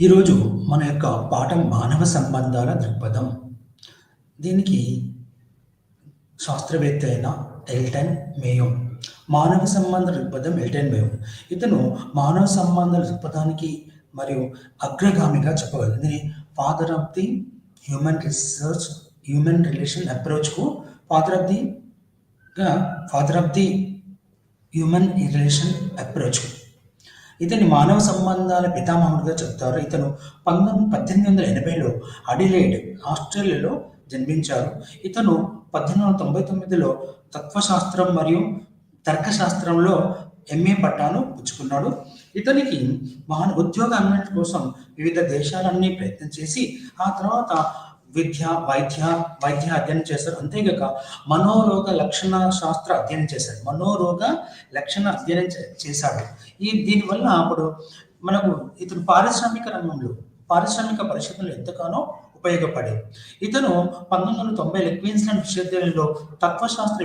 ఈరోజు మన యొక్క పాఠం మానవ సంబంధాల దృక్పథం. దీనికి శాస్త్రవేత్త అయిన ఎల్టన్ మేయో. మానవ సంబంధ దృక్పథం ఎల్టన్ మేయో. ఇతను మానవ సంబంధాల దృక్పథానికి మరియు అగ్రగామిగా చెప్పగలరు. దీని father of the human relation అప్రోచ్కు father of the human relation approach. ఇతని మానవ సంబంధాల పితామహుడిగా చెప్తారు. ఇతను 1880లో అడిలైడ్, ఆస్ట్రేలియాలో జన్మించారు. ఇతను 1899లో తత్వశాస్త్రం మరియు తర్కశాస్త్రంలో ఎంఏ పట్టాను పుచ్చుకున్నాడు. ఇతనికి ఉద్యోగ అన్వేషణ కోసం వివిధ దేశాలన్నీ ప్రయత్నం చేసి ఆ తర్వాత వైద్య అధ్యయనం చేశారు. అంతేగాక మనోరోగ లక్షణ శాస్త్ర అధ్యయనం చేశాడు. చేశాడు. దీనివల్ల అప్పుడు మనకు ఇతను పారిశ్రామిక పరిశోధనలు ఎంతగానో ఉపయోగపడేది. ఇతను 1990 క్వీన్స్లాండ్ విశ్వవిద్యాలయంలో తత్వశాస్త్ర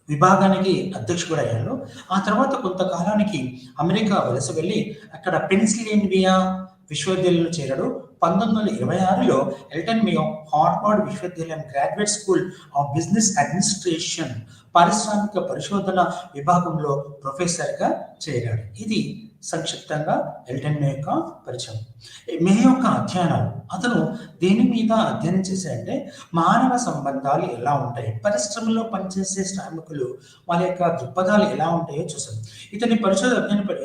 విభాగానికి అధ్యక్షుడు అయ్యాడు. ఆ తర్వాత కొంతకాలానికి అమెరికా వలస వెళ్ళి అక్కడ పెన్సిల్వేనియా విశ్వవిద్యాలయంలో చేరాడు. 1926లో ఎల్టన్ మేయో హార్వర్డ్ విశ్వవిద్యాలయం graduate school of business administration పారిశ్రామిక పరిశోధన విభాగంలో ప్రొఫెసర్గా చేరాడు. ఇది సంక్షిప్తంగా ఎల్టన్ మేయో యొక్క పరిచయం. మేయో యొక్క అధ్యయనాలు, అతను దేని మీద అధ్యయనం చేశాడంటే మానవ సంబంధాలు ఎలా ఉంటాయి, పరిశ్రమలో పనిచేసే శ్రామికులు వాళ్ళ యొక్క దృక్పథాలు ఎలా ఉంటాయో చూసాం. ఇతని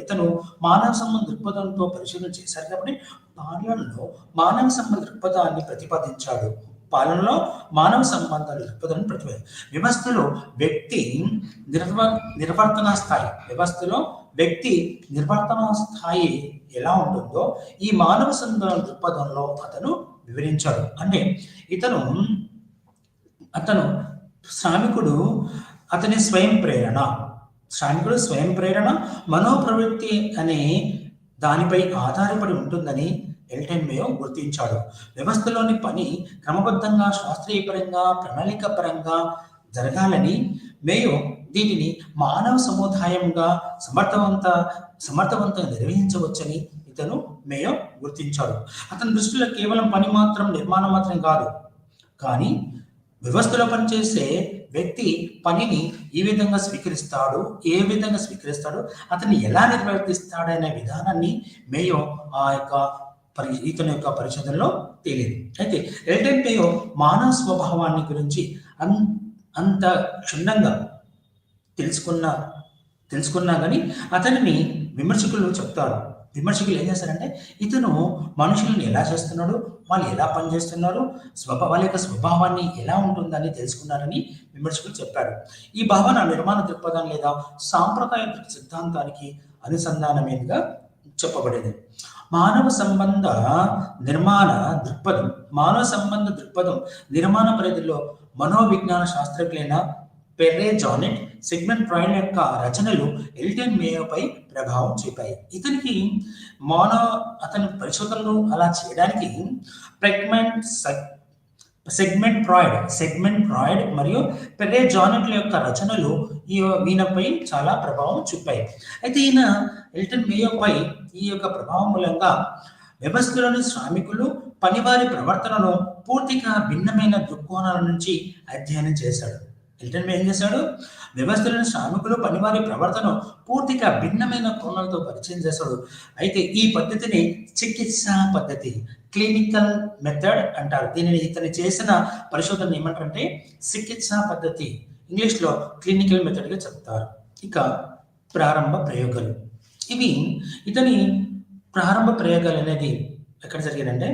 ఇతను మానవ సంబంధ దృక్పథంతో పరిశోధన చేశారు కాబట్టి పాలనలో మానవ సంబంధ దృక్పథాన్ని ప్రతిపాదించాడు. వ్యవస్థలో వ్యక్తి నిర్వర్తన స్థాయి ఎలా ఉంటుందో ఈ మానవ సంబంధ దృక్పథంలో అతను వివరించాడు. అంటే అతను శ్రామికుడు స్వయం ప్రేరణ మనోప్రవృత్తి అనే దానిపై ఆధారపడి ఉంటుందని ఎల్టన్ మేయో గుర్తించాడు. వ్యవస్థలోని పని క్రమబద్ధంగా, శాస్త్రీయపరంగా, ప్రణాళికపరంగా జరగాలని మేయో దీనిని మానవ సముదాయంగా సమర్థవంతంగా నిర్వహించవచ్చని మేయో గుర్తించాడు. అతని దృష్టిలో కేవలం పని మాత్రం, నిర్మాణం మాత్రం కాదు, కానీ వ్యవస్థలో పనిచేసే వ్యక్తి పనిని ఏ విధంగా స్వీకరిస్తాడు, అతన్ని ఎలా నిర్వర్తిస్తాడనే విధానాన్ని మేయో ఇతని యొక్క పరిశోధనలో తేలింది. అయితే ఎల్టన్ మేయో మానవ స్వభావాన్ని గురించి అంత క్షుణ్ణంగా తెలుసుకున్నా కానీ అతనిని విమర్శకులు ఏం చేస్తారంటే ఇతను మనుషులను ఎలా చేస్తున్నాడు, వాళ్ళు ఎలా పనిచేస్తున్నారు, వాళ్ళ యొక్క స్వభావాన్ని ఎలా ఉంటుందని తెలుసుకున్నారని విమర్శకులు చెప్పారు. ఈ భావన నిర్మాణ దృక్పథం లేదా సాంప్రదాయ సిద్ధాంతానికి అనుసంధానమైనదిగా చెప్పబడేది. మానవ సంబంధ దృక్పథం నిర్మాణ పరిధిలో మనోవిజ్ఞాన శాస్త్రజ్ఞులైన పెర్రే జానెట్, సిగ్మండ్ ఫ్రాయిడ్ యొక్క రచనలు ఎల్టన్ మేయోపై ప్రభావం చూపాయి. అతని పరిశోధనలు అలా చేయడానికి సిగ్మండ్ ఫ్రాయిడ్ మరియు పెర్రే జానెట్ల యొక్క రచనలు ఈయనపై చాలా ప్రభావం చూపాయి. అయితే ఎల్టన్ మేయోపై ఈ యొక్క ప్రభావం మూలంగా వ్యవస్థలోని శ్రామికులు పనివారి ప్రవర్తనను పూర్తిగా భిన్నమైన దృక్కోణాల నుంచి అధ్యయనం చేశాడు. ఎల్టన్ మేయో ఏం చేశాడు? వ్యవస్థలోని శ్రామికులు పనివారి ప్రవర్తన పూర్తిగా భిన్నమైన కోణాలతో పరిచయం చేశాడు. అయితే ఈ పద్ధతిని చికిత్సా పద్ధతి, క్లినికల్ మెథడ్ అంటారు. దీనిని ఇతను చేసిన పరిశోధన ఏమంటారంటే చికిత్సా పద్ధతి, ఇంగ్లీష్లో క్లినికల్ మెథడ్గా చెప్తారు. ఇక ప్రారంభ ప్రయోగాలు. ఇతని ప్రారంభ ప్రయోగాలు అనేది ఎక్కడ జరిగాయంటే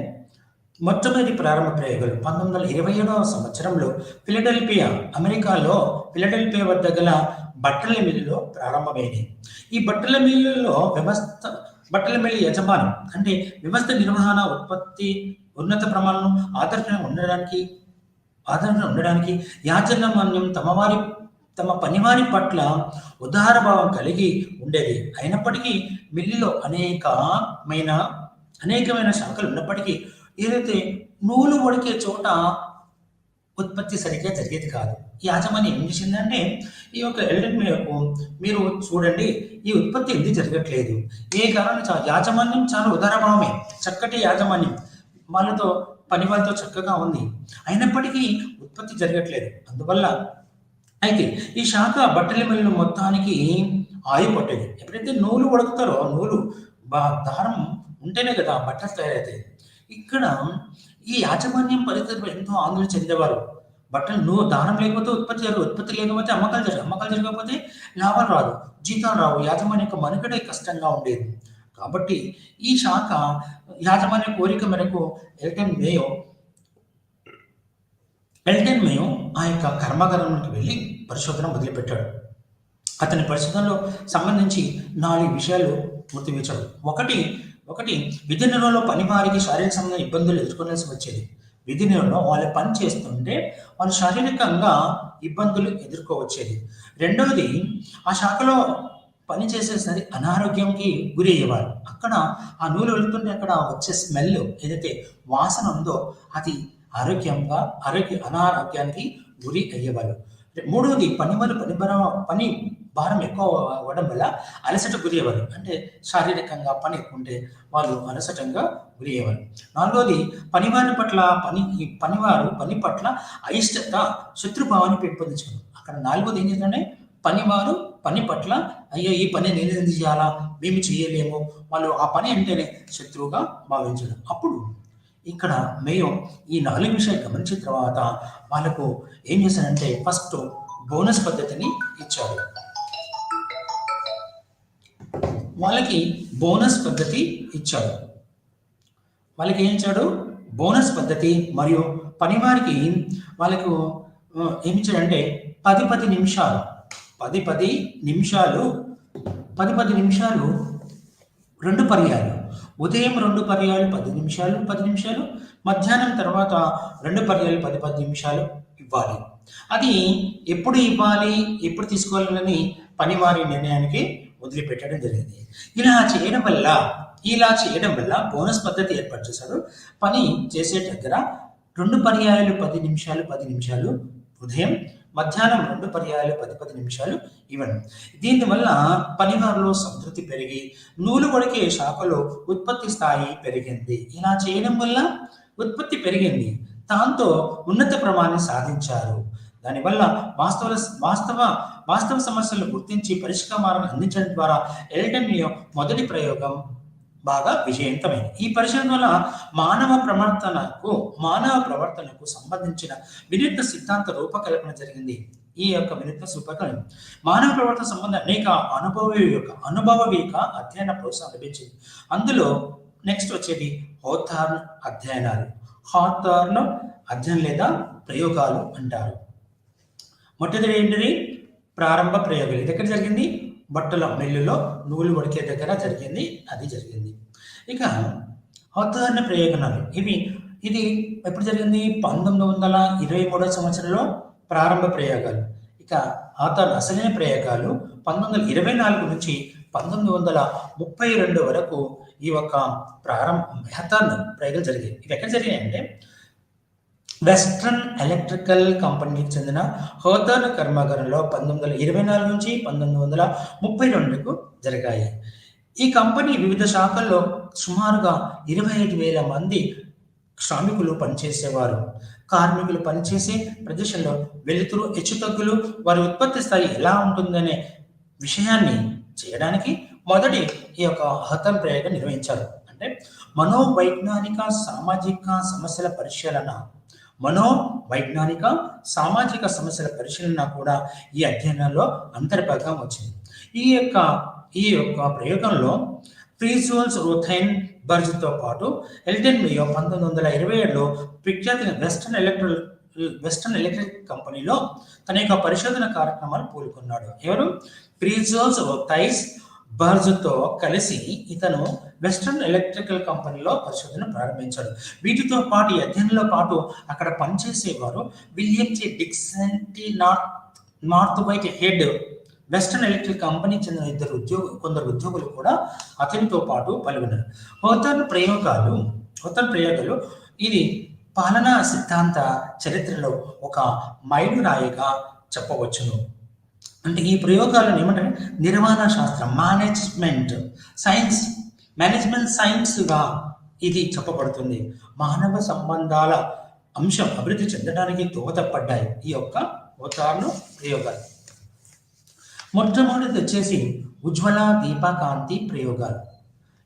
మొట్టమొదటి ప్రారంభ ప్రయోగాలు 1927వ సంవత్సరంలో అమెరికాలో ఫిలడెల్ఫియా వద్ద గల బట్టల మిల్లులో ప్రారంభమైంది. ఈ బట్టల మిల్లులో బట్టల మిల్లు యజమాని అంటే వ్యవస్థ నిర్వహణ, ఉత్పత్తి, ఉన్నత ప్రమాణం ఆదరణ ఉండడానికి యాజమాన్యం తమ పనివారి పట్ల ఉదార భావం కలిగి ఉండేది. అయినప్పటికీ మిల్లులో అనేకమైన శాఖలు ఉన్నప్పటికీ ఏదైతే నూలు వడికే చోట ఉత్పత్తి సరిగ్గా జరిగేది కాదు. ఈ యాజమాన్యం ఏం చేసిందంటే ఈ యొక్క ఎల్డెన్ మేయకు మీరు చూడండి ఈ ఉత్పత్తి ఎందుకు జరగట్లేదు, ఏ కారణం యాజమాన్యం చాలా ఉదారభావమే, చక్కటి యాజమాన్యం, వాళ్ళతో పని వాళ్ళతో చక్కగా ఉంది, అయినప్పటికీ ఉత్పత్తి జరగట్లేదు. అందువల్ల అయితే ఈ శాఖ బట్టల మిల్లు మొత్తానికి ఆయు పట్టేది. ఎప్పుడైతే నూలు ఉడుకుతారో నూలు దారం ఉంటేనే కదా బట్టలు తయారవుతాయి. ఇక్కడ ఈ యాజమాన్యం పరిస్థితులు ఎంతో ఆందోళన చెందేవారు. బట్టలు దారం లేకపోతే ఉత్పత్తి లేకపోతే అమ్మకాలు జరగకపోతే లాభాలు రాదు, జీతాలు రావు, యాజమాన్యం యొక్క మనుగడే కష్టంగా ఉండేది. కాబట్టి ఈ శాఖ యాజమాన్య కోరిక మేరకు ఎల్టన్ మేయో ఆ యొక్క కర్మాగారానికి వెళ్ళి పరిశోధన మొదలుపెట్టాడు. అతని పరిశోధనలో సంబంధించి 4 విషయాలు గుర్తించాడు. ఒకటి విధి నిర్వహణలో పని వారికి శారీరక సంబంధ ఇబ్బందులు ఎదుర్కొనాల్సి వచ్చేది. విధి నిర్వహణలో వాళ్ళు పని చేస్తుంటే వాళ్ళు శారీరకంగా ఇబ్బందులు ఎదుర్కోవచ్చేది. రెండవది ఆ శాఖలో పని చేసేసరి అనారోగ్యంకి గురి అయ్యేవారు. అక్కడ ఆ నూలు వెళుతుంటే అక్కడ వచ్చే స్మెల్ ఏదైతే వాసన ఉందో అది అనారోగ్యానికి గురి అయ్యేవాళ్ళు. మూడవది పని భారం ఎక్కువ అవ్వడం వల్ల అలసట గురి అయ్యేవారు. అంటే శారీరకంగా పని ఎక్కువ ఉంటే వాళ్ళు అలసటంగా గురి అయ్యేవారు. నాలుగవది పని పట్ల అయిష్టత, శత్రుభావాన్ని పెంపొందించారు. అక్కడ నాలుగోది ఏం చేద్దంటే పనివారు పని పట్ల అయ్యో ఈ పని నేను ఎందుకు చేయాలా, మేము చేయలేము, వాళ్ళు ఆ పని అంటేనే శత్రువుగా భావించడం. అప్పుడు ఇక్కడ మేయో ఈ 4 విషయాలు గమనించిన తర్వాత వాళ్ళకు ఏం చేశారంటే ఫస్ట్ బోనస్ పద్ధతిని ఇచ్చాడు. వాళ్ళకి బోనస్ పద్ధతి ఇచ్చాడు. వాళ్ళకి ఏం ఇచ్చాడు? బోనస్ పద్ధతి. మరియు పనివారికి వాళ్ళకు ఏమి ఇచ్చాడంటే 10 నిమిషాలు 2 పర్యాలు, ఉదయం 2 పర్యాలు 10 నిమిషాలు, మధ్యాహ్నం తర్వాత 2 పర్యాలు 10 నిమిషాలు ఇవ్వాలి. అది ఎప్పుడు ఇవ్వాలి, ఎప్పుడు తీసుకోవాలని పనివారి నిర్ణయానికి వదిలిపెట్టడం జరిగింది. ఇలా చేయడం వల్ల బోనస్ పద్ధతి ఏర్పాటు చేశారు. పని చేసే దగ్గర 2 పర్యాయాలు 10 నిమిషాలు ఉదయం, మధ్యాహ్నం 2 పర్యాయాలు 10 నిమిషాలు ఇవ్వండి. దీనివల్ల పనివారిలో సంతృప్తి పెరిగి నూలు వడికే శాఖలో ఉత్పత్తి స్థాయి పెరిగింది. ఇలా చేయడం వల్ల ఉత్పత్తి పెరిగింది, దాంతో ఉన్నత ప్రమాణాన్ని సాధించారు. దానివల్ల వాస్తవ సమస్యలను గుర్తించి పరిష్కారాలను అందించడం ద్వారా ఎల్టన్ మేయో మొదటి ప్రయోగం బాగా విజయవంతమైంది. ఈ పరిశోధన వల్ల మానవ ప్రవర్తనకు సంబంధించిన వినూత్న సిద్ధాంత రూపకల్పన జరిగింది. ఈ యొక్క వినూత్న రూపకల్పన మానవ ప్రవర్తన సంబంధం అనేక అనుభవవేక అధ్యయన ప్రోత్సాహం లభించింది. అందులో నెక్స్ట్ వచ్చేది హోథార్న్ అధ్యయనం లేదా ప్రయోగాలు అంటారు. మొట్టమొదటి ఏంటిది? ప్రారంభ ప్రయోగాలు. ఇది ఎక్కడ జరిగింది? బట్టల మిల్లులో నూలు వడికే దగ్గర జరిగింది. ఇక హోథార్న్ ప్రయోగాలు ఇది ఎప్పుడు జరిగింది? 1923 సంవత్సరంలో ప్రారంభ ప్రయోగాలు. ఇక హోథార్న్ అసలైన ప్రయోగాలు 1924 నుంచి 1932 వరకు ఈ యొక్క హోథార్న్ ప్రయోగాలు జరిగాయి. ఇవి ఎక్కడ జరిగాయి అంటే వెస్ట్రన్ ఎలక్ట్రికల్ కంపెనీకి చెందిన హోథార్న్ కర్మాగారంలో 1924 నుంచి 1932 జరిగాయి. ఈ కంపెనీ వివిధ శాఖల్లో సుమారుగా 25,000 మంది శ్రామికులు పనిచేసేవారు. కార్మికులు పనిచేసే ప్రదేశంలో వెలుతురు, హెచ్చుతగ్గులు, వారి ఉత్పత్తి స్థాయి ఎలా ఉంటుందనే విషయాన్ని చేయడానికి మొదటి ఈ యొక్క హోథార్న్ ప్రయోగం నిర్వహించారు. అంటే మనోవైజ్ఞానిక సామాజిక సమస్యల పరిశీలన కూడా ఈ అధ్యయనంలో అంతర్భాగం వచ్చింది. ఈ యొక్క ప్రయోగంలో ఫ్రీజోల్స్ రోథైన్ బర్జ్తో పాటు ఎల్టన్ మేయో 1927లో ప్రఖ్యాత వెస్టర్న్ ఎలక్ట్రిక్ కంపెనీలో తన యొక్క పరిశోధన కార్యక్రమాలు పూనుకున్నాడు. ఎవరు? ఫ్రీజోల్స్ రోథైన్ బర్జ్తో కలిసి ఇతను వెస్టర్న్ ఎలక్ట్రికల్ కంపెనీలో పరిశోధన ప్రారంభించాడు. వీటితో పాటు ఈ అధ్యయనంలో పాటు అక్కడ పనిచేసేవారు William J Dickson, North Whitehead, Western Electric company చెందిన కొందరు ఉద్యోగులు కూడా అతనితో పాటు పాల్గొన్నారు. హోథార్న్ ప్రయోగాలు ఇది పాలనా సిద్ధాంత చరిత్రలో ఒక మైలురాయిగా చెప్పవచ్చును. అంటే ఈ ప్రయోగాలను ఏమంటారు, నిర్వహణ శాస్త్రం, మేనేజ్మెంట్ సైన్స్గా ఇది చెప్పబడుతుంది. మానవ సంబంధాల అంశం అభివృద్ధి చెందడానికి దోహదపడ్డాయి ఈ యొక్క అవతారాలు ప్రయోగాలు. మొట్టమొదటిది వచ్చేసి ఉజ్వల దీపకాంతి ప్రయోగాలు.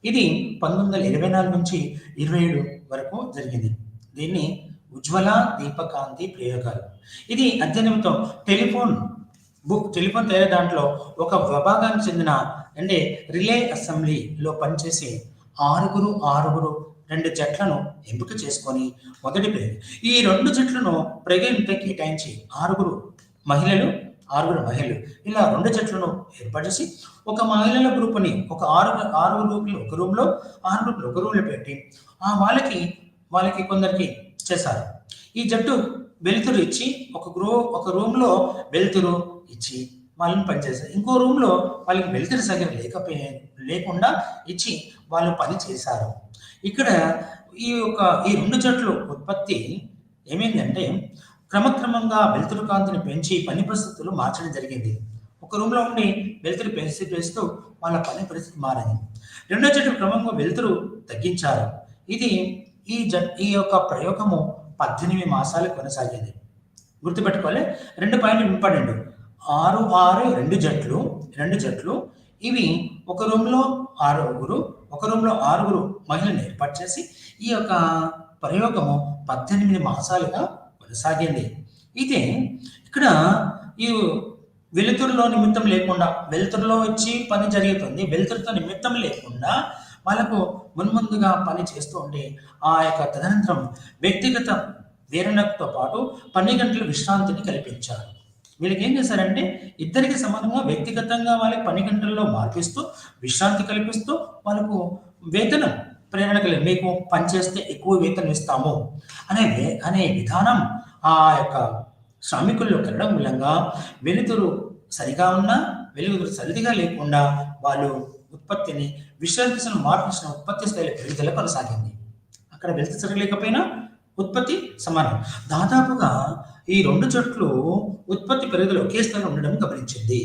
ఇది 1924 నుంచి 27 వరకు జరిగింది. దీన్ని ఉజ్వల దీపకాంతి ప్రయోగాలు. ఇది అధ్యయనంతో టెలిఫోన్ తయారు దాంట్లో ఒక విభాగానికి చెందిన అంటే రిలే అసెంబ్లీలో పనిచేసే ఆరుగురు 2 జట్లను ఎంపిక చేసుకొని మొదటి ప్రయోగం. ఈ 2 జట్లను ప్రయోగంపై కేటాయించి 6 మహిళలు ఇలా 2 జట్లను ఏర్పాటు చేసి ఒక మహిళల గ్రూప్ని ఒక 6 గ్రూపులు ఒక రూమ్లో 6 గ్రూపులు ఒక రూమ్లో పెట్టి వాళ్ళకి కొందరికి చేశారు. ఈ జట్టు వెలుతురు ఇచ్చి ఒక రూమ్లో వెలుతురు ఇచ్చి వాళ్ళని పనిచేశారు. ఇంకో రూమ్లో వాళ్ళకి వెలుతురు సగం లేకుండా ఇచ్చి వాళ్ళు పని చేశారు. ఇక్కడ ఈ 2 జట్లు ఉత్పత్తి ఏమైందంటే క్రమక్రమంగా వెలుతురు కాంతిని పెంచి పని పరిస్థితులు మార్చడం జరిగింది. ఒక రూమ్లో ఉండి వెలుతురు పెంచుతూ వాళ్ళ పని పరిస్థితి మారింది. 2వ జట్టు క్రమంగా వెలుతురు తగ్గించారు. ఈ యొక్క ప్రయోగము 18 మాసాలు కొనసాగింది. గుర్తుపెట్టుకోవాలి, 2 పాయింట్లు ఇంపార్టెంట్. 6 2 జట్లు ఇవి ఒక రూమ్లో 6 ఒక రూమ్లో 6 మహిళలను ఏర్పాటు చేసి ఈ యొక్క ప్రయోగము 18 మాసాలుగా కొనసాగింది. అయితే ఇక్కడ ఈ వెలుతురులో నిమిత్తం లేకుండా, వెలుతురులో వచ్చి పని జరుగుతుంది, వెలుతురుతో నిమిత్తం లేకుండా వాళ్ళకు మున్ముందుగా పని చేస్తూ ఉంటే ఆ యొక్క తదనంతరం వ్యక్తిగత వేరణతో పాటు 12 గంటల విశ్రాంతిని కల్పించారు. వీళ్ళకి ఏం చేశారంటే ఇద్దరికి సమానంగా వ్యక్తిగతంగా వాళ్ళకి 12 గంటల్లో మార్పిస్తూ విశ్రాంతి కల్పిస్తూ వాళ్ళకు వేతనం ప్రేరణ కలిగి మీకు పనిచేస్తే ఎక్కువ వేతనం ఇస్తాము అనే విధానం ఆ యొక్క శ్రామికుల్లో కలగడం మూలంగా వెలుతురు సరిగా ఉన్నా వెలుగుతురు సరిదిగా లేకుండా వాళ్ళు ఉత్పత్తిని విశ్రాంతిని మార్పించిన ఉత్పత్తి స్థాయిలో పెరుగుదల కొనసాగింది. అక్కడ వెలుతురు సరిలేకపోయినా ఉత్పత్తి సమానం. దాదాపుగా ఈ 2 జట్లు ఉత్పత్తి పెరుగుదల ఒకే స్థాయిలో ఉండడం గమనించింది.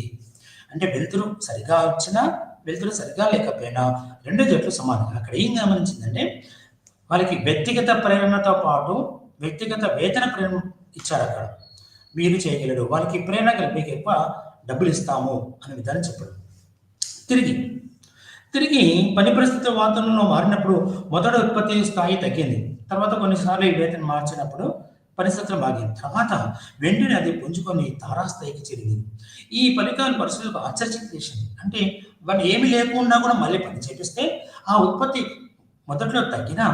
అంటే వెలుతురు సరిగా వచ్చినా వెలుతురు సరిగా లేకపోయినా 2 జట్లు సమానం. అక్కడ ఏం గమనించిందంటే వాళ్ళకి వ్యక్తిగత ప్రేరణతో పాటు వ్యక్తిగత వేతన ప్రేరణ ఇచ్చారు. అక్కడ మీరు చేయగలరు, వాళ్ళకి ప్రేరణ కలిపి ఎక్కువ డబ్బులు ఇస్తాము అనే విధానం చెప్పడం. తిరిగి పని పరిస్థితి వాతావరణంలో మారినప్పుడు మొదటి ఉత్పత్తి స్థాయి తగ్గింది. తర్వాత కొన్నిసార్లు ఈ వేతనం మార్చినప్పుడు పరిస్థితులు బాగింది. తర్వాత వెంటనే అది పుంజుకొని తారాస్థాయికి చేరింది. ఈ ఫలితాలు పరిస్థితులకు ఆశ్చర్యచేసింది. అంటే వాళ్ళు ఏమి లేకుండా కూడా మళ్ళీ పని చేపిస్తే ఆ ఉత్పత్తి మొదట్లో తగ్గినా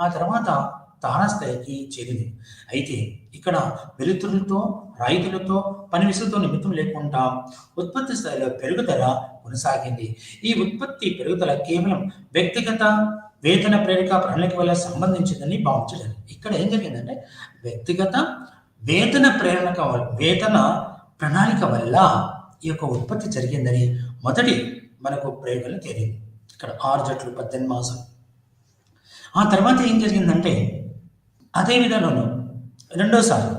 ఆ తర్వాత తారాస్థాయికి చేరింది. అయితే ఇక్కడ వెలుతురులతో రైతులతో పని విసులతో నిమిత్తం లేకుండా ఉత్పత్తి స్థాయిలో పెరుగుదల కొనసాగింది. ఈ ఉత్పత్తి పెరుగుదల కేవలం వ్యక్తిగత వేతన ప్రేరిక ప్రణాళిక వల్ల సంబంధించిందని భావించలేదు. ఇక్కడ ఏం జరిగిందంటే వ్యక్తిగత వేతన ప్రణాళిక వల్ల ఈ యొక్క ఉత్పత్తి జరిగిందని మొదటి మనకు ప్రయోగంలో తేలింది. ఇక్కడ 6 జట్లు 18 మాసాలు. ఆ తర్వాత ఏం జరిగిందంటే అదే విధానంలో రెండోసారి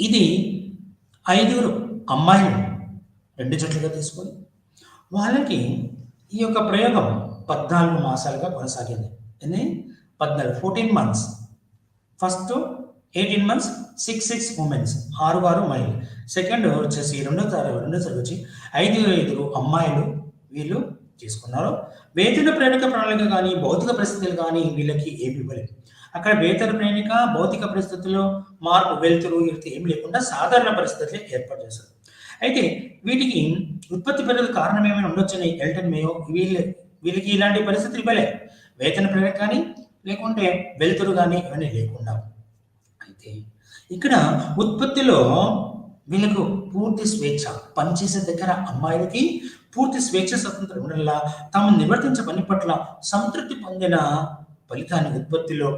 ఇది 5 అమ్మాయిలు 2 జట్లుగా తీసుకొని వాళ్ళకి ఈ యొక్క ప్రయోగం 14 మాసాలుగా కొనసాగింది. 14 మంత్స్. ఫస్ట్ 18 మంత్స్ 6 ఉమెన్స్ 6 మహిళలు. సెకండ్ వచ్చేసి రెండోసారి వచ్చి 5 అమ్మాయిలు వీళ్ళు తీసుకున్నారు. వేతన ప్రేరక ప్రణాళిక కానీ భౌతిక పరిస్థితులు కానీ వీళ్ళకి ఏమి ఇవ్వలేదు. అక్కడ వేతన ప్రేరిక భౌతిక పరిస్థితుల్లో మార్పు వెలుతురు ఏమి లేకుండా సాధారణ పరిస్థితులే ఏర్పాటు చేశారు. అయితే వీటికి ఉత్పత్తి పెరుగుదల కారణం ఏమైనా ఉండొచ్చని ఎల్టన్ మేయో వీళ్ళకి ఇలాంటి పరిస్థితులు ఇవ్వలే. వేతన ప్రేరక కానీ లేకుంటే వెలుతురు కానీ ఇవన్నీ లేకుండా. అయితే ఇక్కడ ఉత్పత్తిలో వీళ్ళకు పూర్తి స్వేచ్ఛ, పనిచేసే దగ్గర అమ్మాయిలకి పూర్తి స్వేచ్ఛ స్వతంత్రం ఉండడం తాము నిర్వర్తించే పని పట్ల సంతృప్తి పొందిన ఫలితాన్ని ఉత్పత్తిలో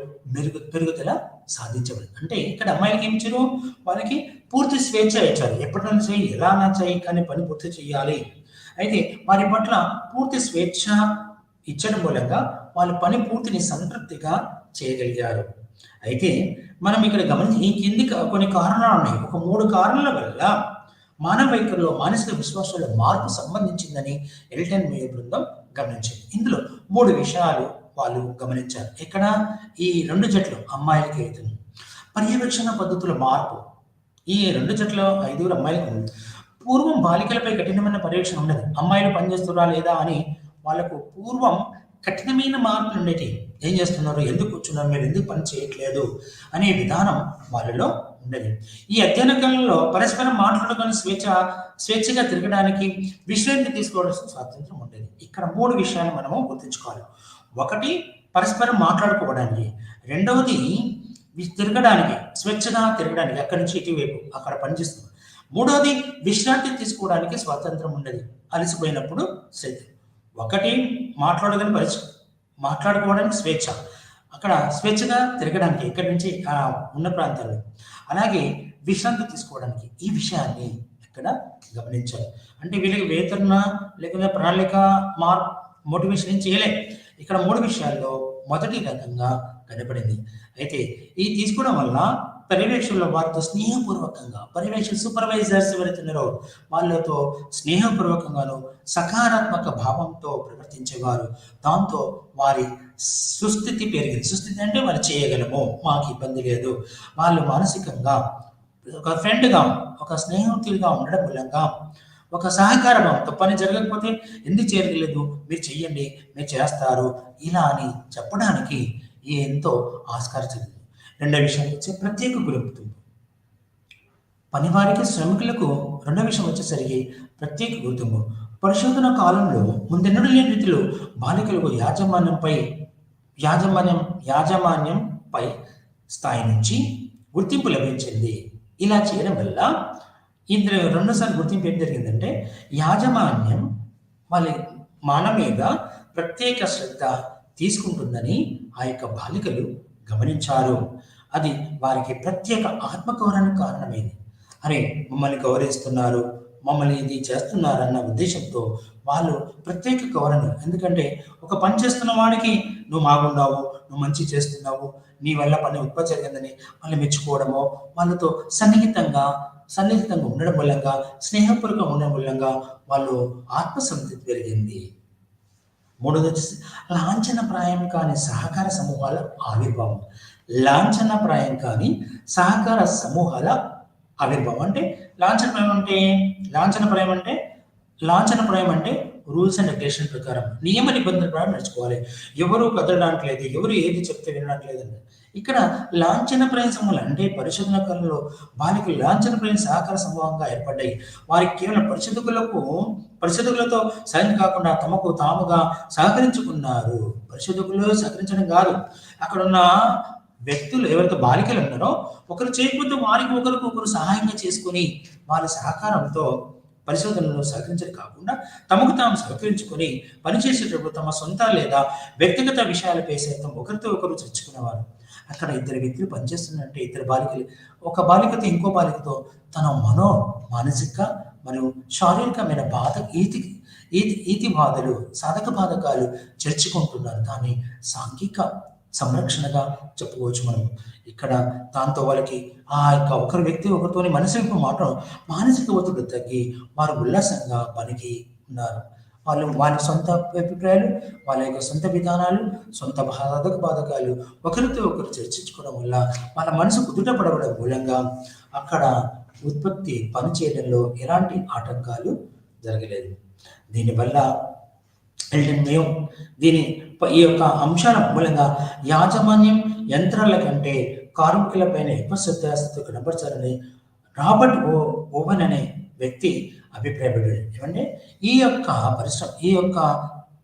పెరుగుదల సాధించబడింది. అంటే ఇక్కడ అమ్మాయిలకి ఏమి ఇచ్చారు, వాళ్ళకి పూర్తి స్వేచ్ఛ ఇచ్చారు. ఎప్పటికైనా చేయి, ఎలా చేయి, కానీ పని పూర్తి చేయాలి. అయితే వారి పట్ల పూర్తి స్వేచ్ఛ ఇచ్చడం మూలంగా వాళ్ళ పని పూర్తిని సంతృప్తిగా చేయగలిగారు. అయితే మనం ఇక్కడ గమనించి ఈ కింది కొన్ని కారణాలు ఉన్నాయి. ఒక 3 కారణాల వల్ల మానవ వైఖరిలో మానసిక విశ్వాసాల మార్పు సంబంధించిందని ఎల్టన్ మేయో బృందం గమనించింది. ఇందులో 3 విషయాలు వాళ్ళు గమనించారు. ఇక్కడ ఈ 2 జట్లు అమ్మాయిలకి అవుతుంది. పర్యవేక్షణ పద్ధతుల మార్పు. ఈ 2 జట్ల 5 అమ్మాయిలకు ఉంది. పూర్వం బాలికలపై కఠినమైన పర్యవేక్షణ ఉండదు. అమ్మాయిలు పనిచేస్తున్నారా లేదా అని వాళ్ళకు పూర్వం కఠినమైన మార్పులు ఉండేవి. ఏం చేస్తున్నారు, ఎందుకు కూర్చున్నారు, మీరు ఎందుకు పని చేయట్లేదు అనే విధానం వాళ్ళలో ఉండేది. ఈ అధ్యయన కాలంలో పరస్పరం మాట్లాడుకొని స్వేచ్ఛగా తిరగడానికి, విశ్రాంతి తీసుకోవాల్సిన స్వాతంత్రం ఉండేది. ఇక్కడ 3 విషయాలు మనము గుర్తుంచుకోవాలి. ఒకటి, పరస్పరం మాట్లాడుకోవడానికి. రెండవది, తిరగడానికి, స్వేచ్ఛగా తిరగడానికి, అక్కడి నుంచి ఇటువైపు అక్కడ పనిచేస్తుంది. మూడవది, విశ్రాంతి తీసుకోవడానికి స్వాతంత్రం ఉండేది. అలసిపోయినప్పుడు ఒకటి మాట్లాడుకోవడానికి స్వేచ్ఛ, అక్కడ స్వేచ్ఛగా తిరగడానికి ఇక్కడి నుంచి ఉన్న ప్రాంతాల్లో, అలాగే విశ్రాంతి తీసుకోవడానికి. ఈ విషయాన్ని ఇక్కడ గమనించాలి. అంటే వీళ్ళకి వేతన లేకపోతే ప్రణాళిక మోటివేషన్ ఏం చేయలే. ఇక్కడ 3 విషయాల్లో మొదటి రకంగా కనపడింది. అయితే ఈ తీసుకోవడం వల్ల పర్యవేక్షకుల వారితో స్నేహపూర్వకంగా, సూపర్వైజర్స్ ఎవరైతున్నారో వాళ్ళతో స్నేహపూర్వకంగాను సకారాత్మక భావంతో ప్రవర్తించేవారు. దాంతో వారి సుస్థితి పెరిగింది. సుస్థితి అంటే వాళ్ళు చేయగలము, మాకు ఇబ్బంది లేదు. వాళ్ళు మానసికంగా ఒక ఫ్రెండ్గా, ఒక స్నేహితులుగా ఉండడం మూలంగా ఒక సహకార భావంతో పని జరగకపోతే ఎందుకు చేయలేదు, మీరు చెయ్యండి, మీరు చేస్తారు, ఇలా అని చెప్పడానికి ఎంతో ఆస్కారం జరిగింది. రెండో విషయం వచ్చి ప్రత్యేక గుర్తింపు. పనివారికి, శ్రమికులకు రెండో విషయం వచ్చేసరికి ప్రత్యేక గుర్తింపు. పరిశోధన కాలంలో ముందెన్నడూ లేని రీతిలో బాలికలకు యాజమాన్యంపై స్థాయి నుంచి గుర్తింపు లభించింది. ఇలా చేయడం వల్ల ఇందులో రెండోసారి గుర్తింపు ఏం జరిగిందంటే, యాజమాన్యం మన మీద ప్రత్యేక శ్రద్ధ తీసుకుంటుందని ఆ యొక్క బాలికలు గమనించారు. అది వారికి ప్రత్యేక ఆత్మగౌరవానికి కారణమైంది. అరే, మమ్మల్ని గౌరవిస్తున్నారు, మమ్మల్ని ఇది చేస్తున్నారన్న ఉద్దేశంతో వాళ్ళు ప్రత్యేక గౌరవం. ఎందుకంటే ఒక పని చేస్తున్న వాడికి నువ్వు బాగున్నావు, నువ్వు మంచి చేస్తున్నావు, నీ వల్ల పని ఉత్పత్తి జరిగిందని వాళ్ళు మెచ్చుకోవడమో, వాళ్ళతో సన్నిహితంగా ఉండడం మూలంగా, స్నేహపూర్వకంగా ఉండడం మూలంగా వాళ్ళు ఆత్మసంతృప్తి పెరిగింది. మూడోది వచ్చేసి లాంఛనప్రాయం కాని సహకార సమూహాల ఆవిర్భావం. లాంఛనప్రాయం కాని సహకార సమూహాల ఆవిర్భావం అంటే లాంఛనప్రాయం అంటే రూల్స్ అండ్ రెగ్యులేషన్ ప్రకారం, నియమ నిబంధనల ప్రకారం నడుచుకోవాలి. ఎవరు కదలడానికి లేదు, ఎవరు ఏది చెప్తే వినడానికి లేదండి. ఇక్కడ లాంఛనప్రాయం సమూహాలు అంటే పరిశోధన కాలంలో బాలికలు లాంఛనప్రాయం సహకార సమూహంగా ఏర్పడ్డాయి. వారికి కేవలం పరిశోధకులతో సహాయం కాకుండా తమకు తాముగా సహకరించుకున్నారు. పరిశోధకులు సహకరించడం కాదు, అక్కడ ఉన్న వ్యక్తులు ఎవరైతే బాలికలు ఉన్నారో ఒకరు చేయకపోతే వారికి ఒకరు సహాయంగా చేసుకొని వాళ్ళ సహకారంతో పరిశోధనలో సహకరించడం కాకుండా తమకు తాము సహకరించుకొని పనిచేసేటప్పుడు తమ సొంత లేదా వ్యక్తిగత విషయాలపై సైతం ఒకరితో ఒకరు చర్చుకునేవారు. అక్కడ 2 వ్యక్తులు పనిచేస్తున్నట్టే 2 బాలికలు, ఒక బాలికతో ఇంకో బాలికతో తన మానసిక మరియు శారీరకమైన ఈతి బాధలు, సాధక బాధకాలు చర్చుకుంటున్నారు. దాన్ని సాంఘిక సంరక్షణగా చెప్పుకోవచ్చు మనం. ఇక్కడ దాంతో వాళ్ళకి ఆ యొక్క ఒకరి వ్యక్తి ఒకరితోని మానసిక ఒత్తిడి తగ్గి వారు ఉల్లాసంగా పనికి ఉన్నారు. వాళ్ళ సొంత అభిప్రాయాలు, వాళ్ళ యొక్క సొంత విధానాలు, సొంత బాధకాలు ఒకరితో ఒకరు చర్చించుకోవడం వల్ల వాళ్ళ మనసు కుదుటపడడం మూలంగా అక్కడ ఉత్పత్తి పనిచేయడంలో ఎలాంటి ఆటంకాలు జరగలేదు. దీనివల్ల ఎల్టన్ మేయో ఈ యొక్క అంశాల మూలంగా యాజమాన్యం యంత్రాల కంటే కార్మికులపైన ఎక్కువ శ్రద్ధాశక్తి కనబరచాలని రాబర్ట్ ఓవెన్ అనే వ్యక్తి అభిప్రాయపడ్డాడు. ఏమంటే ఈ యొక్క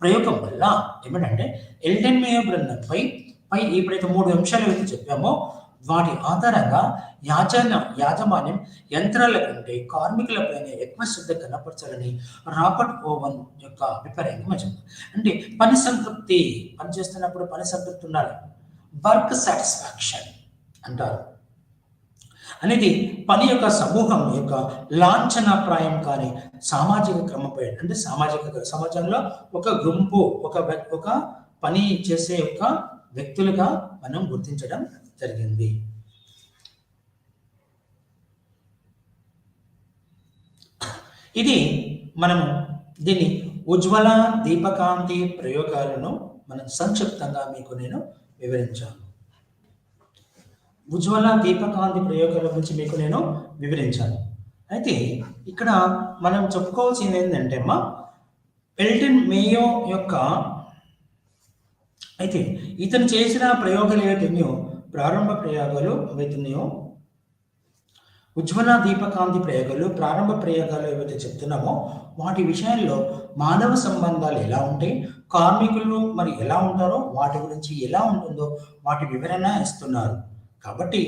ప్రయోగం వల్ల ఏమంటే ఎల్టన్ మేయో బృందంపై ఎప్పుడైతే 3 అంశాలు అయితే చెప్పామో వాటి ఆధారంగా యాజమాన్యం యంత్రాల కంటే కార్మికులపైన ఎక్కువ శ్రద్ధ కనపరచాలని రాబర్ట్ ఓవెన్ యొక్క అభిప్రాయంగా మంచిది. అంటే పని చేస్తున్నప్పుడు పని సంతృప్తి ఉండాలి. వర్క్ సాటిస్ఫాక్షన్ అంటారు అనేది పని యొక్క సమూహం యొక్క లాంఛనప్రాయం కానీ సామాజిక క్రమంపై, అంటే సమాజంలో ఒక గుంపు ఒక పని చేసే వ్యక్తులుగా మనం గుర్తించడం జరిగింది. ఇది మనము దీన్ని ఉజ్వల దీపకాంతి ప్రయోగాలను మనం సంక్షిప్తంగా మీకు నేను వివరించాను. ఉజ్వల దీపకాంతి ప్రయోగాల గురించి మీకు నేను వివరించాను. అయితే ఇక్కడ మనం చెప్పుకోవాల్సింది ఏంటంటే అమ్మా, ఎల్టన్ మేయో యొక్క అయితే ఇతను చేసిన ప్రయోగాలు ఏవైతున్నాయో, ప్రారంభ ప్రయోగాలు ఏవైతున్నాయో, ఉజ్వల దీపకాంతి ప్రయోగాలు, ప్రారంభ ప్రయోగాలు ఏవైతే చెప్తున్నామో వాటి విషయాల్లో మానవ సంబంధాలు ఎలా ఉంటాయి, కార్మికులు మరి ఎలా ఉంటారో వాటి గురించి ఎలా ఉంటుందో వాటి వివరణ ఇస్తున్నారు. కాబట్టి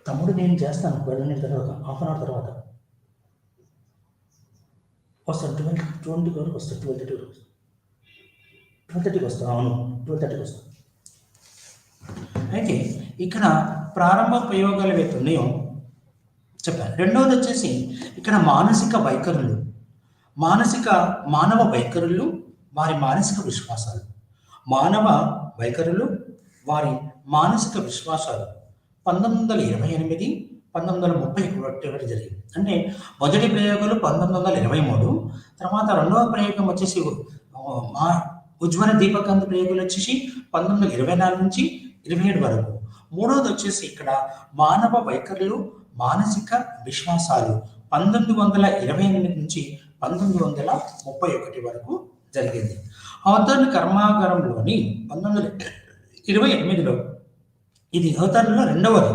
తమ్ముడు నేను చేస్తాను 12 minutes తర్వాత, హాఫ్ అన్ అవర్ తర్వాత వస్తాను. 20 వరకు వస్తాను, 12:30 వరకు 12:30కి వస్తాను. అవును, 12:30కి వస్తాను. అయితే ఇక్కడ ప్రారంభ ప్రయోగాలు ఏవైతే ఉన్నాయో చెప్పాను. రెండవది వచ్చేసి ఇక్కడ మానసిక వైఖరులు, మానవ వైఖరులు, వారి మానసిక విశ్వాసాలు, మానవ వైఖరులు, వారి మానసిక విశ్వాసాలు 1928, 1931 జరిగింది. అంటే మొదటి ప్రయోగాలు 1923, తర్వాత రెండవ ప్రయోగం వచ్చేసి ఉజ్వల దీపకాంతి ప్రయోగాలు వచ్చేసి 1924 నుంచి 27 వరకు. మూడవది వచ్చేసి ఇక్కడ మానవ వైఖరులు, మానసిక విశ్వాసాలు 1928 నుంచి 1931 వరకు జరిగింది. అవతరణ కర్మాగారంలోని 1928లో ఇది అవతరణలో రెండవది.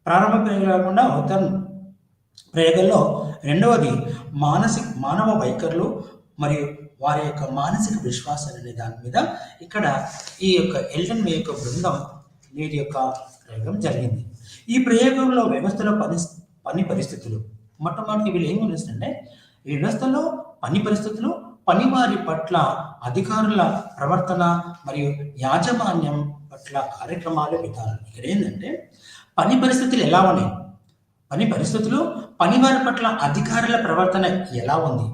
ప్రారంభ ప్రయోగం కాకుండా అవతరణ ప్రయోగంలో రెండవది మానవ వైఖరులు మరియు వారి యొక్క మానసిక విశ్వాసాలు అనే దాని మీద ఇక్కడ ఈ యొక్క ఎల్టన్ మే యొక్క బృందం వీరి యొక్క ప్రయోగం జరిగింది. ఈ ప్రయోగంలో వ్యవస్థలో పని పరిస్థితులు, మొట్టమొదటి వీళ్ళు ఏం గమనిస్తుంటే ఈ వ్యవస్థలో పని పరిస్థితులు, పనివారి పట్ల అధికారుల ప్రవర్తన మరియు యాజమాన్యం పట్ల కార్యక్రమాలు, విధానాలు. ఇక్కడ ఏంటంటే పని పరిస్థితులు ఎలా ఉన్నాయి, పని పరిస్థితులు, పనివారి పట్ల అధికారుల ప్రవర్తన ఎలా ఉంది,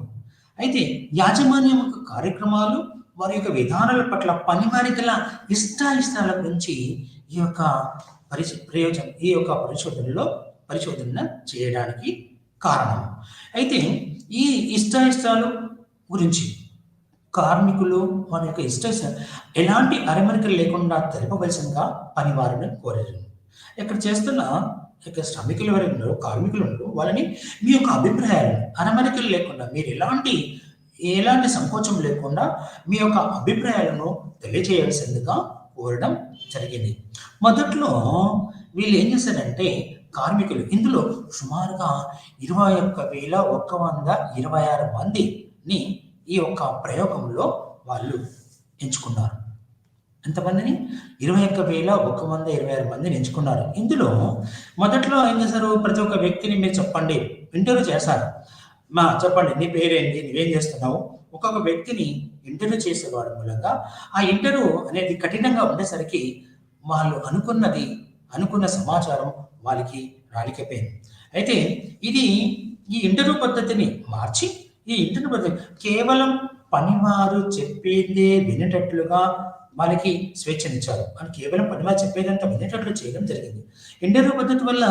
అయితే యాజమాన్యం యొక్క కార్యక్రమాలు, వారి యొక్క విధానాల పట్ల పనివారి గల ఇష్టాయిష్టాల గురించి ఈ యొక్క పరిశోధన చేయడానికి కారణం. అయితే ఈ ఇష్టాయిష్టాలు గురించి కార్మికులు వారి యొక్క ఇష్టాయిష్టాలు ఎలాంటి అరమరికలు లేకుండా తెలపవలసిందిగా పనివారిని కోరారు. ఇక్కడ చేస్తున్న ఇక్కడ శ్రమికులు ఎవరైనా ఉన్నారో, కార్మికులు ఉన్నారో, వాళ్ళని మీ యొక్క అభిప్రాయాలను అరమరికలు లేకుండా మీరు ఎలాంటి సంకోచం లేకుండా మీ యొక్క అభిప్రాయాలను తెలియజేయాల్సిందిగా కోరడం జరిగింది. మొదట్లో వీళ్ళు ఏం చేశారంటే కార్మికులు ఇందులో సుమారుగా 21,126 మందిని ఈ యొక్క ప్రయోగంలో వాళ్ళు ఎంచుకున్నారు. ఎంతమందిని? 21,126 మందిని ఎంచుకున్నారు. ఇందులో మొదట్లో ఏం చేశారు, ప్రతి ఒక్క వ్యక్తిని మీరు చెప్పండి, ఇంటర్వ్యూ చేశారు. చెప్పండి నీ పేరేంటి, నువ్వేం చేస్తున్నావు, ఒక్కొక్క వ్యక్తిని ఇంటర్వ్యూ చేసేవాడు మూలంగా ఆ ఇంటర్వ్యూ అనేది కఠినంగా ఉండేసరికి వాళ్ళు అనుకున్న సమాచారం వాళ్ళకి రాలికపోయింది. అయితే ఈ ఇంటర్వ్యూ పద్ధతిని మార్చి ఈ ఇంటర్వ్యూ పద్ధతి కేవలం పనివారు చెప్పేదే వినేటట్లుగా వాళ్ళకి స్వేచ్ఛనిచ్చారు. అని కేవలం పనివారు చెప్పేదంతా వినేటట్లు చేయడం జరిగింది. ఇంటర్వ్యూ పద్ధతి వల్ల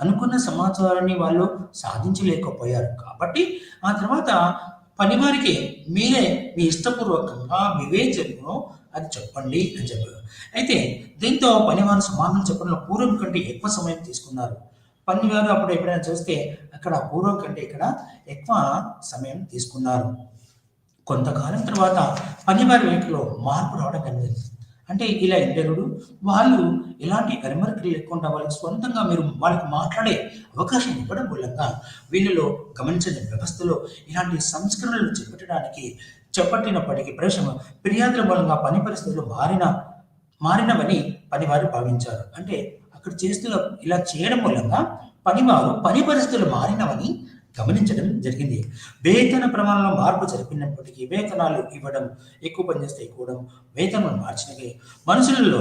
అనుకున్న సమాచారాన్ని వాళ్ళు సాధించలేకపోయారు. కాబట్టి ఆ తర్వాత పనివారికి మీరే మీ ఇష్టపూర్వకంగా వివేచనను అది చెప్పండి అని చెప్పారు. అయితే దీంతో పనివారు సమాధానం చెప్పడంలో పూర్వం కంటే ఎక్కువ సమయం తీసుకున్నారు. పనివారు అప్పుడు ఎప్పుడైనా చూస్తే అక్కడ పూర్వం కంటే ఇక్కడ ఎక్కువ సమయం తీసుకున్నారు. కొంతకాలం తర్వాత పనివారి వైఖరిలో మార్పు రావడం జరిగింది. అంటే ఇలా ఇంటర్వ్యూలు వాళ్ళు ఎలాంటి అరమరికలు లేకుండా వాళ్ళకి స్వంతంగా మీరు వాళ్ళకి మాట్లాడే అవకాశం ఇవ్వడం మూలంగా వీళ్ళలో గమనించిన వ్యవస్థలో ఇలాంటి సంస్కరణలు చేపట్టినప్పటికీ ఫిర్యాదుల మూలంగా పని పరిస్థితులు మారినవని పనివారు భావించారు. అంటే అక్కడ ఇలా చేయడం మూలంగా పనివారు పని పరిస్థితులు మారినవని గమనించడం జరిగింది. వేతన ప్రమాణంలో మార్పు జరిపినప్పటికీ వేతనాలు ఇవ్వడం, ఎక్కువ పనిచేస్తే ఇవ్వడం, వేతనం మార్చినవి, మనుషులలో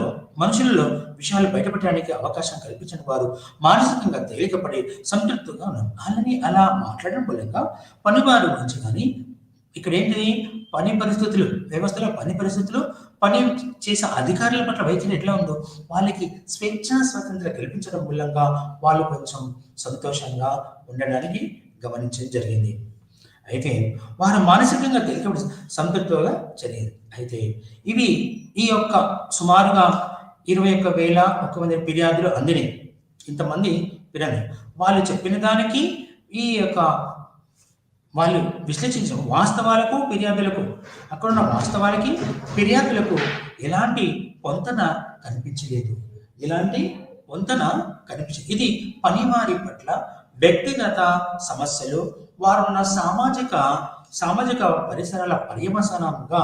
విషయాలు బయటపెట్టడానికి అవకాశం కల్పించిన వారు మానసికంగా తేలికపడి సంతృప్తిగా ఉన్నారు. అలా మాట్లాడడం మూలంగా పనివారు గురించి కానీ ఇక్కడ ఏంటిది పని పరిస్థితులు, వ్యవస్థలో పని పరిస్థితులు, పని చేసే అధికారుల పట్ల వైఖరి ఎట్లా ఉందో వాళ్ళకి స్వేచ్ఛా స్వాతంత్రం కల్పించడం మూలంగా వాళ్ళు కొంచెం సంతోషంగా ఉండడానికి గమనించడం జరిగింది. అయితే వారు మానసికంగా తేలికపడి సంతృప్తిగా జరిగింది. అయితే ఇవి ఈ యొక్క సుమారుగా 21,000 ఫిర్యాదులు అందినాయి. ఇంతమంది ఫిర్యాదు వాళ్ళు చెప్పిన దానికి ఈ యొక్క వాళ్ళు విశ్లేషించిన వాస్తవాలకు ఫిర్యాదులకు అక్కడున్న వాస్తవాలకి ఫిర్యాదులకు ఎలాంటి పొంతన కనిపించలేదు. ఎలాంటి పొంతన కనిపించలేదు. ఇది పనివారి పట్ల వ్యక్తిగత సమస్యలు, వారు ఉన్న సామాజిక పరిసరాల పర్యవసానంగా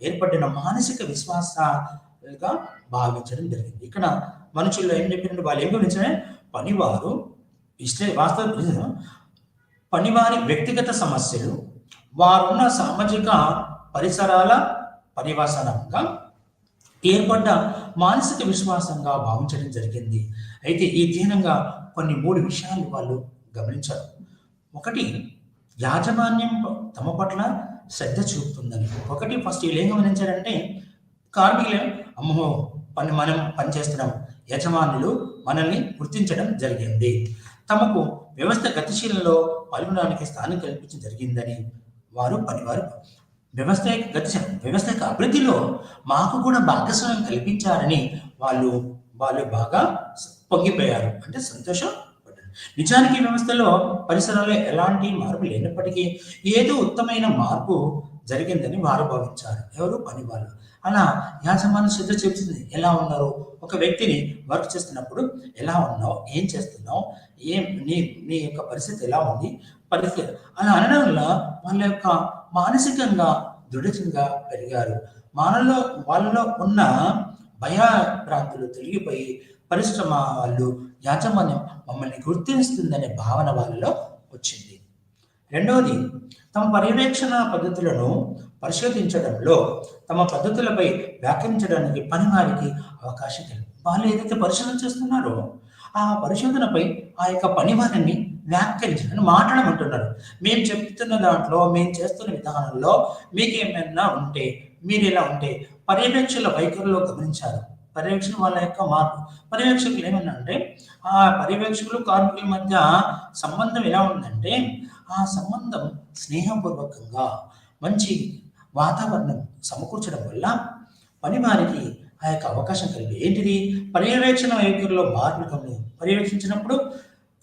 ఏర్పడిన మానసిక విశ్వాసాలుగా భావించడం జరిగింది. ఇక్కడ మనుషుల్లో ఏం చెప్పినట్టు వాళ్ళు ఏం గమనించారు, పనివారి వ్యక్తిగత సమస్యలు, వారున్న సామాజిక పరిసరాల పర్యవసానంగా ఏర్పడ్డ మానసిక విశ్వాసంగా భావించడం జరిగింది. అయితే ఈ ధీనంగా కొన్ని 3 విషయాలు వాళ్ళు గమనించారు. ఒకటి, యాజమాన్యం తమ పట్ల శ్రద్ధ చూపుతుందని. ఫస్ట్ వీళ్ళు ఏం గమనించారంటే, కార్మికులు అమ్మో మనం పనిచేస్తున్నాం, యజమానులు మనల్ని గుర్తించడం జరిగింది, తమకు వ్యవస్థ గతిశీలలో పాల్గొనడానికి స్థానం కల్పించడం జరిగిందని పనివారు వ్యవస్థ యొక్క అభివృద్ధిలో మాకు కూడా భాగస్వామ్యం కల్పించారని వాళ్ళు బాగా పొంగిపోయారు, అంటే సంతోషపడ్డారు. నిజానికి వ్యవస్థలో పరిసరాల్లో ఎలాంటి మార్పు లేనప్పటికీ ఏదో ఉత్తమైన మార్పు జరిగిందని వారు భావించారు. ఎవరు? పనివాళ్ళు. అలా యాజమాన్యం శ్రద్ధ చెబుతుంది. ఎలా ఉన్నారు, ఒక వ్యక్తిని వర్క్ చేస్తున్నప్పుడు ఎలా ఉన్నావు, ఏం చేస్తున్నావు, నీ యొక్క పరిస్థితి ఎలా ఉంది, పరిస్థితి అలా అనడం వల్ల వాళ్ళ యొక్క మానసికంగా దృఢంగా పెరిగారు. వాళ్ళలో ఉన్న భయభ్రాంతులు తొలగిపోయి పరిశ్రమ వాళ్ళు యాజమాన్యం మమ్మల్ని గుర్తిస్తుందనే భావన వాళ్ళలో వచ్చింది. రెండవది, తమ పర్యవేక్షణ పద్ధతులను పరిశోధించడంలో తమ పద్ధతులపై వ్యాఖ్యానించడానికి పనివారికి అవకాశం కలిగింది. వాళ్ళు ఏదైతే పరిశోధన చేస్తున్నారో ఆ పరిశోధనపై ఆ యొక్క పనివారిని వ్యాఖ్యానించడానికి మాట్లాడమంటున్నారు. మేము చెప్తున్న దాంట్లో, మేము చేస్తున్న విధానంలో మీకేమైనా ఉంటే, మీరు ఎలా ఉంటే పర్యవేక్షకుల వైఖరిలో గమనించారు. పర్యవేక్షణ వాళ్ళ యొక్క మార్పు. పర్యవేక్షకులు ఏమన్నా అంటే, ఆ పర్యవేక్షకులు కార్మికుల మధ్య సంబంధం ఎలా ఉందంటే, ఆ సంబంధం స్నేహపూర్వకంగా మంచి వాతావరణం సమకూర్చడం వల్ల పనివారికి ఆ యొక్క అవకాశం కలిగి ఏంటిది, పర్యవేక్షణ వైఖరిలో మార్పులు పర్యవేక్షించినప్పుడు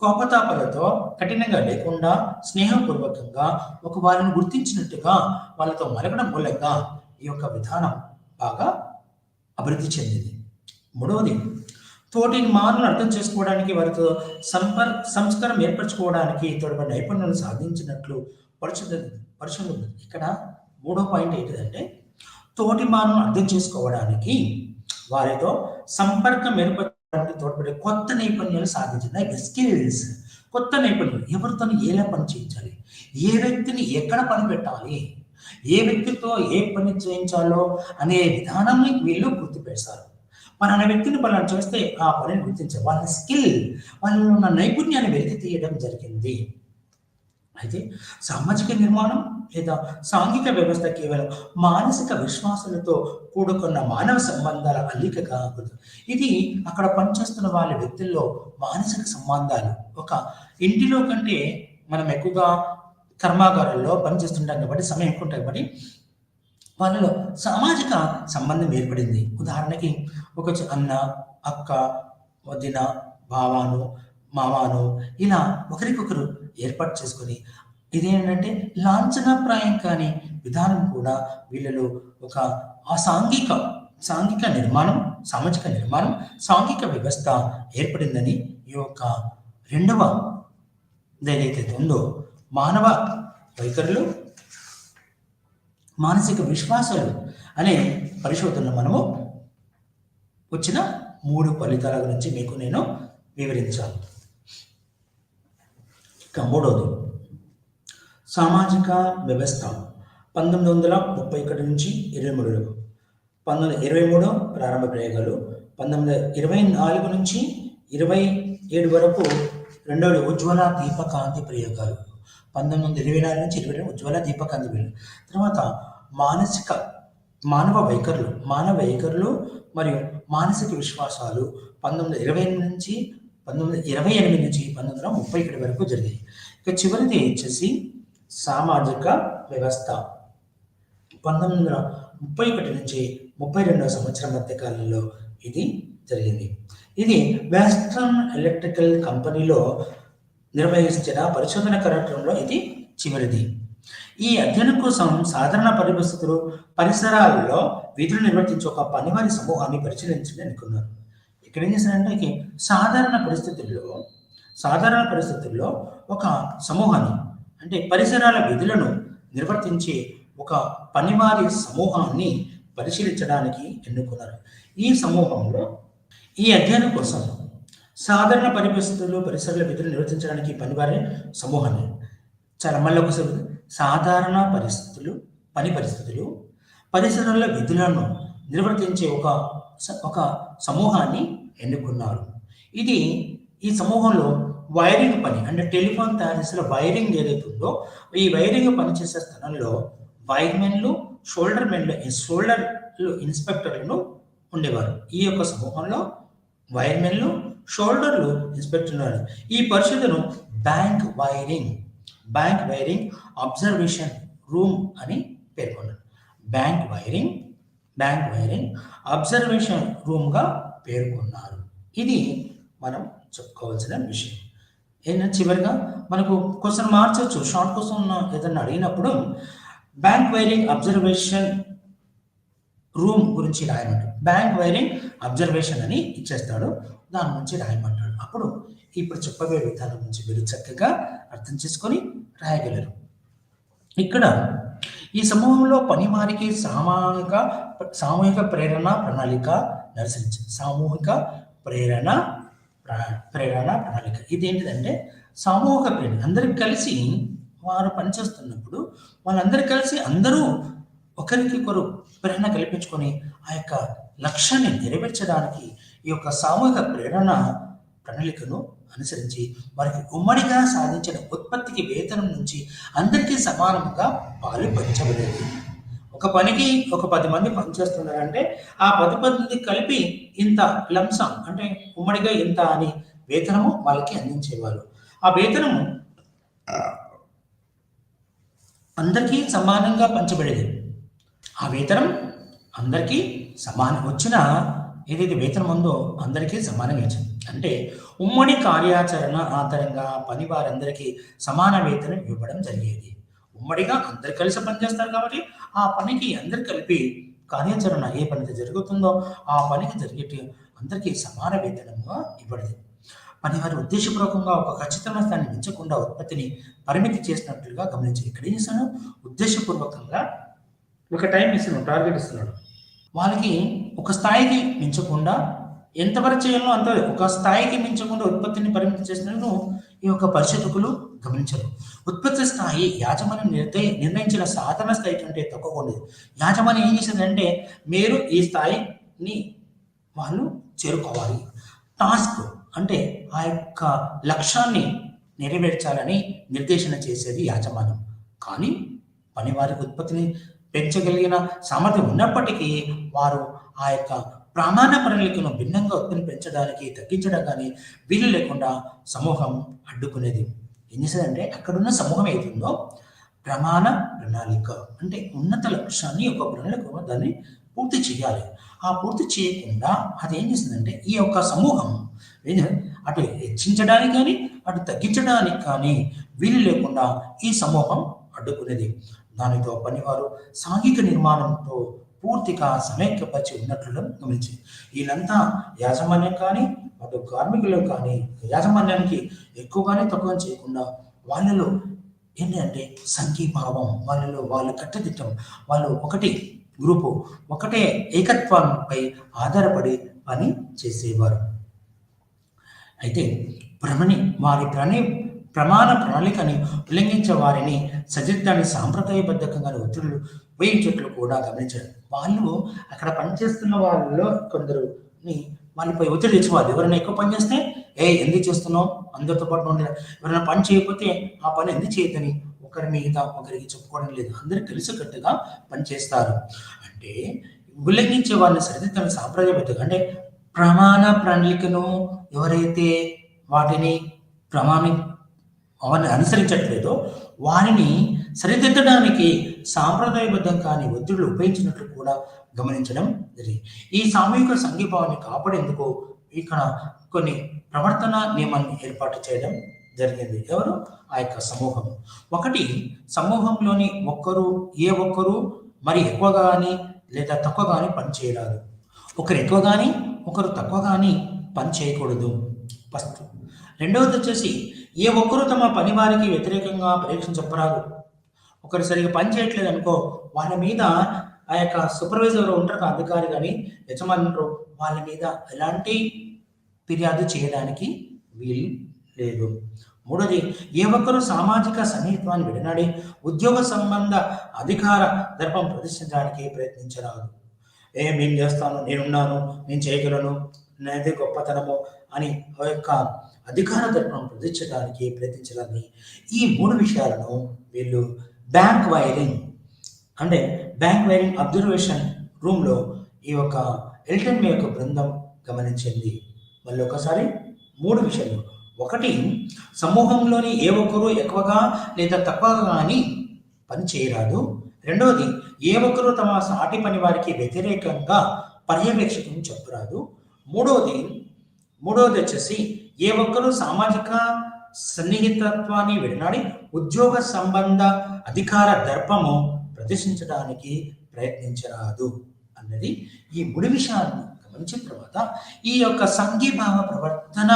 కోపతాపాలతో కఠినంగా లేకుండా స్నేహపూర్వకంగా ఒక వారిని గుర్తించినట్టుగా వాళ్ళతో మలగడం మూలంగా ఈ యొక్క విధానం బాగా అభివృద్ధి చెందింది. మూడవది, తోటి మానవులను అర్థం చేసుకోవడానికి, వారితో సంస్కారం ఏర్పరచుకోవడానికి తోడ్పడిన నైపుణ్యాలను సాధించినట్లు పరిశోధన. ఇక్కడ 3వ పాయింట్ ఏంటిదంటే, తోటి మానవులను అర్థం చేసుకోవడానికి, వారితో సంపర్కం ఏర్పరచడానికి తోడ్పడే కొత్త నైపుణ్యాలు సాధించిన స్కిల్స్. కొత్త నైపుణ్యాలు, ఎవరితో ఎలా పని చేయించాలి, ఏ వ్యక్తిని ఎక్కడ పని పెట్టాలి, ఏ వ్యక్తితో ఏ పని చేయించాలో అనే విధానాన్ని వీళ్ళు గుర్తుపెడతారు. మన వ్యక్తిని పలానా చేస్తే ఆ పనిని గుర్తించారు. వాళ్ళ స్కిల్, వాళ్ళలో ఉన్న నైపుణ్యాన్ని వెలికి తీయడం జరిగింది. అయితే సామాజిక నిర్మాణం లేదా సాంఘిక వ్యవస్థ కేవలం మానసిక విశ్వాసాలతో కూడుకున్న మానవ సంబంధాల అల్లిక కాదు. ఇది అక్కడ పనిచేస్తున్న వాళ్ళ వ్యక్తుల్లో మానసిక సంబంధాలు. ఒక ఇంటిలో కంటే మనం ఎక్కువగా కర్మాగారాల్లో పనిచేస్తుంటాం కాబట్టి, సమయం ఎక్కువ ఉంటుంది కాబట్టి వాళ్ళలో సామాజిక సంబంధం ఏర్పడింది. ఉదాహరణకి ఒక అన్న, అక్క, వదిన, బావాను, మామాను ఇలా ఒకరికొకరు ఏర్పాటు చేసుకొని, ఇదేంటంటే లాంఛనప్రాయం కాని విధానం కూడా వీళ్ళలో ఒక సాంఘిక నిర్మాణం, సామాజిక నిర్మాణం, సాంఘిక వ్యవస్థ ఏర్పడిందని ఈ యొక్క రెండవ ఏదైతే ఉందో మానవ వైఖరులు, మానసిక విశ్వాసాలు అనే పరిశోధనలో మనము వచ్చిన 3 ఫలితాల గురించి మీకు నేను వివరించాను. ఇక 3వది, సామాజిక వ్యవస్థ 1931 నుంచి 23 1923 ప్రారంభ ప్రయోగాలు, 1924 నుంచి 27 వరకు రెండవది ఉజ్వల దీపకాంతి ప్రయోగాలు, 1924 నుంచి 22 ఉజ్వల దీపకాంతి ప్రయోగాలు. తర్వాత మానవ వైఖరులు మరియు మానసిక విశ్వాసాలు 1928 నుంచి 1928 నుంచి 1931 వరకు జరిగాయి. ఇక చివరిది వచ్చేసి సామాజిక వ్యవస్థ. 1931 నుంచి 32వ సంవత్సరం మధ్య కాలంలో ఇది జరిగింది. ఇది వెస్ట్రన్ ఎలక్ట్రికల్ కంపెనీలో నిర్వహించిన పరిశోధన కార్యక్రమంలో ఇది చివరిది. ఈ అధ్యయనం కోసం సాధారణ పరిస్థితులు పరిసరాల్లో విధులు నిర్వర్తించే ఒక పనివారి సమూహాన్ని పరిశీలించని అనుకున్నారు. ఇక్కడ ఏం చేశారంటే సాధారణ పరిస్థితుల్లో ఒక సమూహాన్ని అంటే పరిసరాల విధులను నిర్వర్తించే ఒక పనివారి సమూహాన్ని పరిశీలించడానికి ఎన్నుకున్నారు. ఈ సమూహంలో ఈ అధ్యయనం కోసం సాధారణ పరిసరాల విధులు నిర్వర్తించడానికి పనివారి సమూహాన్ని చాలా మళ్ళీ ఒకసారి సాధారణ పని పరిస్థితులు పరిసరాల విధులను నిర్వర్తించే ఒక సమూహాన్ని ఎన్నుకున్నారు. ఈ సమూహంలో వైరింగ్ పని అంటే టెలిఫోన్ తయారు చేసిన వైరింగ్ ఏదైతే ఉందో ఈ వైరింగ్ పనిచేసే స్థలంలో వైర్మెన్లు షోల్డర్ ఇన్స్పెక్టర్లను ఉండేవారు. ఈ యొక్క సమూహంలో వైర్మెన్లు షోల్డర్లు ఇన్స్పెక్టర్. ఈ పరిశోధన బ్యాంక్ వైరింగ్ అబ్జర్వేషన్ రూమ్ అని పేర్కొన్నారు. బ్యాంక్ వైరింగ్ అబ్జర్వేషన్ రూమ్గా పేర్కొన్నారు. ఇది మనం చెప్పుకోవాల్సిన విషయం. ఏంటంటే చివరిగా మనకు క్వశ్చన్ మార్చవచ్చు. షార్ట్ క్వశ్చన్ ఏదన్నా అడిగినప్పుడు బ్యాంక్ వైరింగ్ అబ్జర్వేషన్ రూమ్ గురించి రాయమంటాడు. బ్యాంక్ వైరింగ్ అబ్జర్వేషన్ అని ఇచ్చేస్తాడు, దాని గురించి రాయమంటాడు. అప్పుడు ఇప్పుడు చెప్పబోయే విధానం నుంచి మీరు చక్కగా అర్థం చేసుకొని రాయగలరు. ఇక్కడ ఈ సమూహంలో పనివారికి సామూహిక ప్రేరణ ప్రణాళిక అనుసరించింది. సామూహిక ప్రేరణ ప్రణాళిక ఇదేంటిదంటే సామూహిక ప్రేరణ. అందరికి కలిసి వారు పనిచేస్తున్నప్పుడు వాళ్ళందరూ కలిసి అందరూ ఒకరికొకరు ప్రేరణ కల్పించుకొని ఆ యొక్క లక్ష్యాన్ని నెరవేర్చడానికి ఈ యొక్క సామూహిక ప్రేరణ ప్రణాళికను అనుసరించి వారికి ఉమ్మడిగా సాధించిన ఉత్పత్తికి వేతనం నుంచి అందరికీ సమానంగా పాలు పంచబడేది. ఒక పనికి ఒక 10 మంది పనిచేస్తున్నారంటే ఆ 10 మంది కలిపి ఇంత లంసం అంటే ఉమ్మడిగా ఇంత అని వేతనము వాళ్ళకి అందించేవారు. ఆ వేతనము అందరికీ సమానంగా పంచబడేది. ఆ వేతనం అందరికీ వచ్చిన ఏదైతే వేతనం ఉందో అందరికీ సమానంగా ఇచ్చింది. అంటే ఉమ్మడి కార్యాచరణ ఆధారంగా పని వారందరికీ సమాన వేతనం ఇవ్వడం జరిగేది. ఉమ్మడిగా అందరు కలిసి పనిచేస్తారు కాబట్టి ఆ పనికి అందరు కలిపి కార్యాచరణ ఏ పని జరుగుతుందో ఆ పనికి జరిగేటి అందరికీ సమాన వేతనంగా ఇవ్వడది. పనివారు ఉద్దేశపూర్వకంగా ఒక ఖచ్చితమైన స్థాన్ని మించకుండా ఉత్పత్తిని పరిమితి చేసినట్లుగా గమనించారు. ఇక్కడ ఏం చేస్తాను, ఉద్దేశపూర్వకంగా ఒక టైం ఇస్తున్నాడు, టార్గెట్ ఇస్తున్నాడు. వాళ్ళకి ఒక స్థాయికి మించకుండా ఎంతవరకు చేయాలో అంత ఒక స్థాయికి మించకుండా ఉత్పత్తిని పరిమితి చేసినట్టు ఈ యొక్క పరిశోధకులు గమనించారు. ఉత్పత్తి స్థాయి యాజమాన్యం నిర్ణయించిన సాధారణ స్థాయి కంటే తక్కువగా ఉండేది. యాజమాన్యం ఏం చేసిందంటే మీరు ఈ స్థాయిని వాళ్ళు చేరుకోవాలి. టాస్క్ అంటే ఆ యొక్క లక్ష్యాన్ని నెరవేర్చాలని నిర్దేశన చేసేది యాజమాన్యం. కానీ పనివారికి ఉత్పత్తిని పెంచగలిగిన సామర్థ్యం ఉన్నప్పటికీ వారు ఆ యొక్క ప్రమాణ ప్రణాళికను భిన్నంగా ఉత్పత్తిని పెంచడానికి తగ్గించడం కానీ వీలు లేకుండా సమూహం అడ్డుకునేది. ఏం చేసేదంటే అక్కడున్న సమూహం ఏతుందో ప్రమాణ ప్రణాళిక అంటే ఉన్నత లక్ష్యాన్ని ఒక ప్రణాళిక దాన్ని పూర్తి చేయాలి. ఆ పూర్తి చేయకుండా అది ఏం చేసిందంటే ఈ యొక్క సమూహం అటు హెచ్చించడానికి కానీ అటు తగ్గించడానికి కానీ వీలు లేకుండా ఈ సమూహం అడ్డుకునేది. దానితో పనివారు సాంఘిక నిర్మాణంతో పూర్తిగా సమైక్యపరిచి ఉన్నట్లు గమనించి వీళ్ళంతా యాజమాన్యం కానీ అటు కార్మికులు కానీ యాజమాన్యానికి ఎక్కువగానే తక్కువ చేయకుండా వాళ్ళలో ఏంటంటే సంఘీభావం, వాళ్ళు కట్టుదిట్టం, వాళ్ళు ఒకటి గ్రూపు ఒకటే ఏకత్వంపై ఆధారపడి పని చేసేవారు. అయితే వారి ప్రమాణ ప్రణాళికని ఉల్లంఘించే వారిని సజిత్తాన్ని సాంప్రదాయబద్ధంగా ఒత్తిళ్లు వేయించట్లు కూడా గమనించారు. వాళ్ళు అక్కడ పనిచేస్తున్న వాళ్ళలో కొందరుని వాళ్ళపై ఒత్తిడి తెచ్చేవాళ్ళు. ఎవరైనా ఎక్కువ పని చేస్తే ఎందుకు చేస్తున్నావు, అందరితో పాటు ఉండే, ఎవరైనా పని చేయకపోతే ఆ పని ఎందుకు చేయదని ఒకరి మీద ఒకరికి చెప్పుకోవడం లేదు. అందరూ కలిసికట్టుగా పనిచేస్తారు. అంటే ఉల్లంఘించే వాళ్ళని సరిదిద్దాన్ని సాంప్రదాయబద్ధంగా అంటే ప్రమాణ ప్రణాళికను ఎవరైతే వాటిని ప్రమాణి అవన్నీ అనుసరించట్లేదో వారిని సరిదిద్దడానికి సాంప్రదాయబద్ధం కాని ఒత్తిడులు ఉపయోగించినట్లు కూడా గమనించడం జరిగింది. ఈ సామూహిక సంఘీభావాన్ని కాపాడేందుకు ఇక్కడ కొన్ని ప్రవర్తన నియమాన్ని ఏర్పాటు చేయడం జరిగింది. ఎవరు? ఆ యొక్క సమూహం. ఒకటి, సమూహంలోని ఏ ఒక్కరు మరి ఎక్కువ కానీ లేదా తక్కువ కానీ పని చేయరాదు. ఒకరు ఎక్కువ కానీ ఒకరు తక్కువ కానీ పని చేయకూడదు ఫస్ట్. రెండవది వచ్చేసి ఏ ఒక్కరు తమ పని వారికి వ్యతిరేకంగా పరీక్ష చెప్పరాదు. ఒకరు సరిగ్గా పని చేయట్లేదు అనుకో, వాళ్ళ మీద ఆ యొక్క సూపర్వైజర్ ఉంటారు అధికారి కానీ యజమానులు, వాళ్ళ మీద ఎలాంటి ఫిర్యాదు చేయడానికి వీలు లేదు. మూడోది, ఏ ఒక్కరు సామాజిక సన్నిహిత్వాన్ని విడనాడి ఉద్యోగ సంబంధ అధికార దర్పం ప్రదర్శించడానికి ప్రయత్నించరాదు. నేను చేస్తాను, నేనున్నాను, నేను చేయగలను, నేనైతే గొప్పతనము అని ఆ యొక్క అధికార దర్పం ప్రదర్శించడానికి ప్రయత్నించాలని ఈ మూడు విషయాలను వీళ్ళు బ్యాంక్ వైరింగ్ అబ్జర్వేషన్ రూమ్లో ఈ యొక్క ఎల్టన్ మే యొక్క బృందం గమనించింది. మళ్ళీ ఒకసారి మూడు విషయాలు. ఒకటి, సమూహంలోని ఏ ఒక్కరు ఎక్కువగా లేదా తక్కువగా కానీ పని చేయరాదు. రెండవది, ఏ ఒక్కరు తమ సాటి పని వారికి వ్యతిరేకంగా పర్యవేక్షకుని చెప్పరాదు. మూడవది వచ్చేసి ఏ ఒక్కరు సామాజిక సన్నిహితత్వాన్ని విడనాడి ఉద్యోగ సంబంధ అధికార దర్పము ప్రదర్శించడానికి ప్రయత్నించరాదు అన్నది ఈ మూడు విషయాలను గమనించిన తర్వాత ఈ యొక్క సంఘీభావ ప్రవర్తన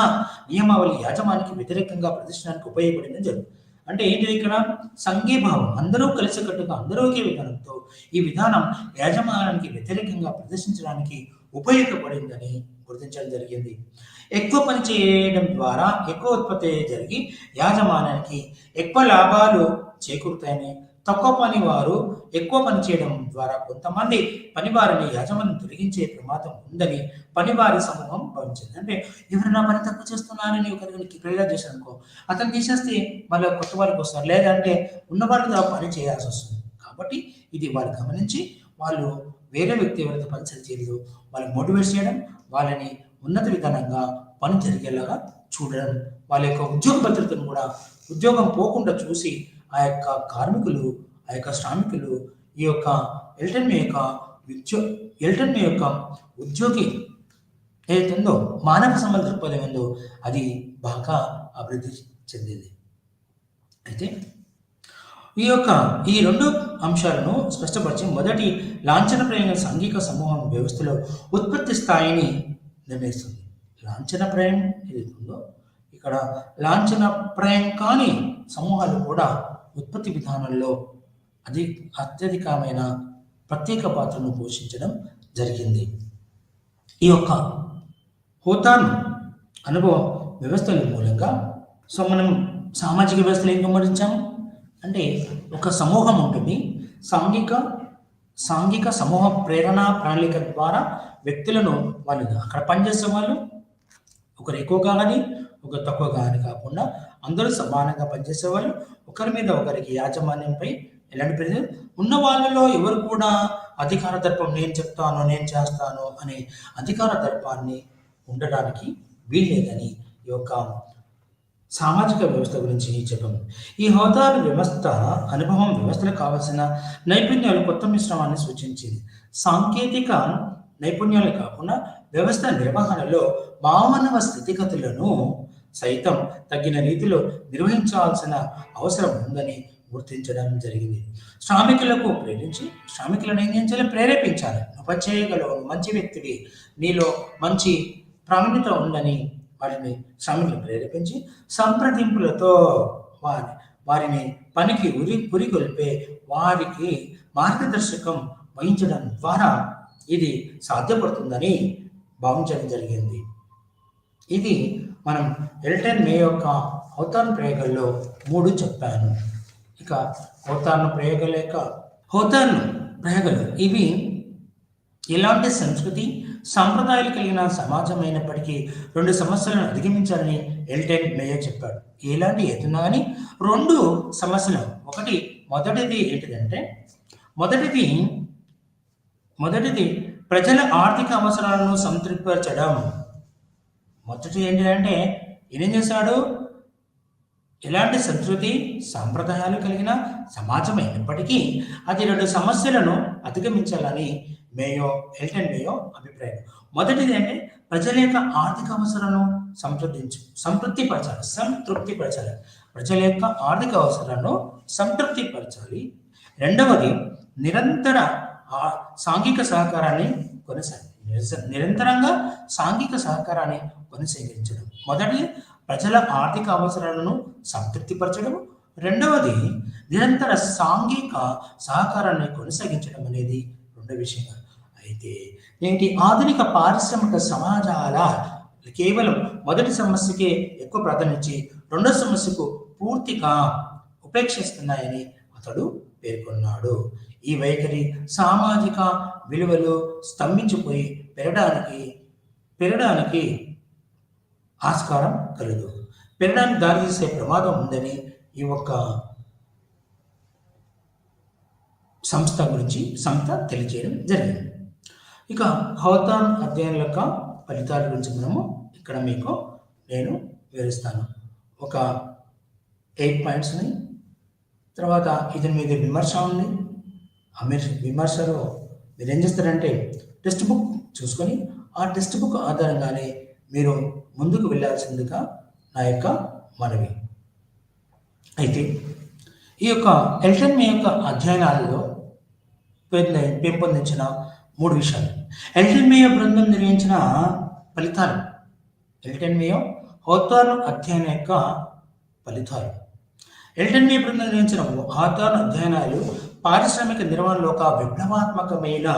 నియమావళి యాజమానికి వ్యతిరేకంగా ప్రదర్శించడానికి ఉపయోగపడిందని జరుగుతుంది. అంటే ఏంటి? ఇక్కడ సంఘీభావం, అందరూ కలిసికట్టుగా అందరూ ఒకే విధానంతో ఈ విధానం యాజమానానికి వ్యతిరేకంగా ప్రదర్శించడానికి ఉపయోగపడిందని గుర్తించడం జరిగింది. ఎక్కువ పని చేయడం ద్వారా ఎక్కువ ఉత్పత్తి జరిగి యాజమానానికి ఎక్కువ లాభాలు చేకూరుతాయని, తక్కువ పని వారు ఎక్కువ పని చేయడం ద్వారా కొంతమంది పనివారిని యాజమాన్యం తొలగించే ప్రమాదం ఉందని పనివారి సమూహం భావించింది. అంటే ఎవరైనా పని తక్కువ చేస్తున్నారని ఒకరికి ప్రేరణ చేశారు అనుకో, అతను తీసేస్తే మళ్ళీ కొత్త వారికి వస్తారు, లేదంటే ఉన్న వాళ్ళు పని చేయాల్సి వస్తుంది. కాబట్టి ఇది వాళ్ళు గమనించి వాళ్ళు వేరే వ్యక్తి ఎవరైతే పని సరి చేయలేదు వాళ్ళని మోటివేట్ చేయడం, వాళ్ళని ఉన్నత విధానంగా పని జరిగేలాగా చూడడం, వాళ్ళ యొక్క ఉద్యోగ భద్రతను కూడా ఉద్యోగం పోకుండా చూసి ఆ యొక్క కార్మికులు, ఆ యొక్క శ్రామికులు ఈ యొక్క ఎల్టన్ మే యొక్క ఉద్యోగి ఏదైతుందో మానవ సంబంధ దృక్పథం ఉందో అది బాగా అభివృద్ధి చెందింది. అయితే ఈ రెండు అంశాలను స్పష్టపరిచి మొదటి లాంఛనప్రాయంగా సాంఘిక సమూహం వ్యవస్థలో ఉత్పత్తి స్థాయిని నిర్ణయిస్తుంది. లాంఛనప్రాయం ఏదైతే ఉందో ఇక్కడ లాంఛనప్రాయం కాని సమూహాలు కూడా ఉత్పత్తి విధానంలో అత్యధికమైన ప్రత్యేక పాత్రను పోషించడం జరిగింది. ఈ యొక్క హోతాన్ అనుభవ వ్యవస్థల మూలంగా మనం సామాజిక వ్యవస్థలు ఏం గమనించాము అంటే ఒక సమూహం ఉంటుంది. సాంఘిక సమూహ ప్రేరణ ప్రణాళిక ద్వారా వ్యక్తులను వాళ్ళు అక్కడ పనిచేసే వాళ్ళు ఒకరు ఎక్కువగా కానీ ఒకరు తక్కువ కానీ కాకుండా అందరూ సమానంగా పనిచేసేవాళ్ళు, ఒకరి మీద ఒకరికి యాజమాన్యంపై ఎలాంటి ప్రెజర్ ఉన్న వాళ్ళలో ఎవరు కూడా అధికార దర్పం నేను చెప్తాను నేను చేస్తాను అనే అధికార దర్పాన్ని ఉండడానికి వీల్లేదని ఈ యొక్క సామాజిక వ్యవస్థ గురించి చెప్పాము. ఈ హోదాల వ్యవస్థ అనుభవం వ్యవస్థలకు కావాల్సిన నైపుణ్యాలు కొత్త మిశ్రమాన్ని సూచించింది. సాంకేతిక నైపుణ్యాలు కాకుండా వ్యవస్థ నిర్వహణలో మానవ స్థితిగతులను సైతం తగిన రీతిలో నిర్వహించాల్సిన అవసరం ఉందని గుర్తించడం జరిగింది. శ్రామికులను ఏం చేయాలి? ప్రేరేపించాలి. నువ్వు చేయగలవు, మంచి వ్యక్తివి, నీలో మంచి ప్రావీణ్యత ఉందని వారిని శ్రామికులను ప్రేరేపించి సంప్రదింపులతో వారిని పనికి పురికొల్పే వారికి మార్గదర్శకం వహించడం ద్వారా ఇది సాధ్యపడుతుందని భావించడం జరిగింది. ఇది మనం ఎల్టన్ మే యొక్క హోతాన్ ప్రయోగాల్లో 3 చెప్పాను. ఇక హోతాన్ ప్రయోగాలు ఇవి ఎలాంటి సంస్కృతి సాంప్రదాయాలు కలిగిన సమాజం అయినప్పటికీ 2 సమస్యలను అధిగమించాలని ఎల్టన్ మేయర్ చెప్పాడు. ఎలాంటి ఎత్తున్నా కానీ 2 సమస్యలు. మొదటిది ఏంటిదంటే మొదటిది ప్రజల ఆర్థిక అవసరాలను సంతృప్తిపరచడం. మొదటిది ఏంటంటే ఈయనేం చేశాడు? ఎలాంటి సంస్కృతి సాంప్రదాయాలు కలిగిన సమాజం అయినప్పటికీ అది 2 సమస్యలను అధిగమించాలని ఎల్టన్ మేయో అభిప్రాయం. మొదటిది అంటే ప్రజల యొక్క ఆర్థిక అవసరాలను సంతృప్తిపరచాలి. ప్రజల యొక్క ఆర్థిక అవసరాలను సంతృప్తిపరచాలి. రెండవది నిరంతర సాంఘిక సహకారాన్ని నిరంతరంగా సాంఘిక సహకారాన్ని కొనసాగించడం. మొదటి ప్రజల ఆర్థిక అవసరాలను సంతృప్తిపరచడం, రెండవది నిరంతర సాంఘిక సహకారాన్ని కొనసాగించడం అనేది రెండో విషయంగా. అయితే నేటి ఆధునిక పారిశ్రామిక సమాజాల కేవలం మొదటి సమస్యకే ఎక్కువ ప్రాధాన్యత, రెండో సమస్యకు పూర్తిగా ఉపేక్షిస్తున్నాయని అతడు పేర్కొన్నాడు. ఈ వైఖరి సామాజిక విలువలు స్తంభించిపోయి పెరగడానికి ఆస్కారం కలదు, పెరగడానికి దారితీసే ప్రమాదం ఉందని ఈ ఒక్క సంస్థ తెలియజేయడం జరిగింది. ఇక హౌతాన్ అధ్యయనం యొక్క ఫలితాల గురించి మనము ఇక్కడ మీకు నేను వివరిస్తాను. ఒక 8 పాయింట్స్ ఉన్నాయి. తర్వాత ఇతని మీద విమర్శ ఉంది. విమర్శలో మీరు ఏం చేస్తారంటే టెక్స్ట్ బుక్ చూసుకొని ఆ టెక్స్ట్ బుక్ ఆధారంగానే మీరు ముందుకు వెళ్ళాల్సిందిగా నా యొక్క మనవి. అయితే ఈ యొక్క ఎల్టన్ మే యొక్క అధ్యయనాలలో పెంపొందించిన 3 విషయాలు, ఎల్టన్ మేయో బృందం నిర్వహించిన ఫలితాలు, ఎల్టన్ మేయో హౌతార్న్ అధ్యయనం యొక్క ఫలితాలు. ఎల్టన్ మే బృందం నిర్వహించిన హౌతార్న్ అధ్యయనాలు పారిశ్రామిక నిర్వహణలో ఒక విప్లవాత్మకమైన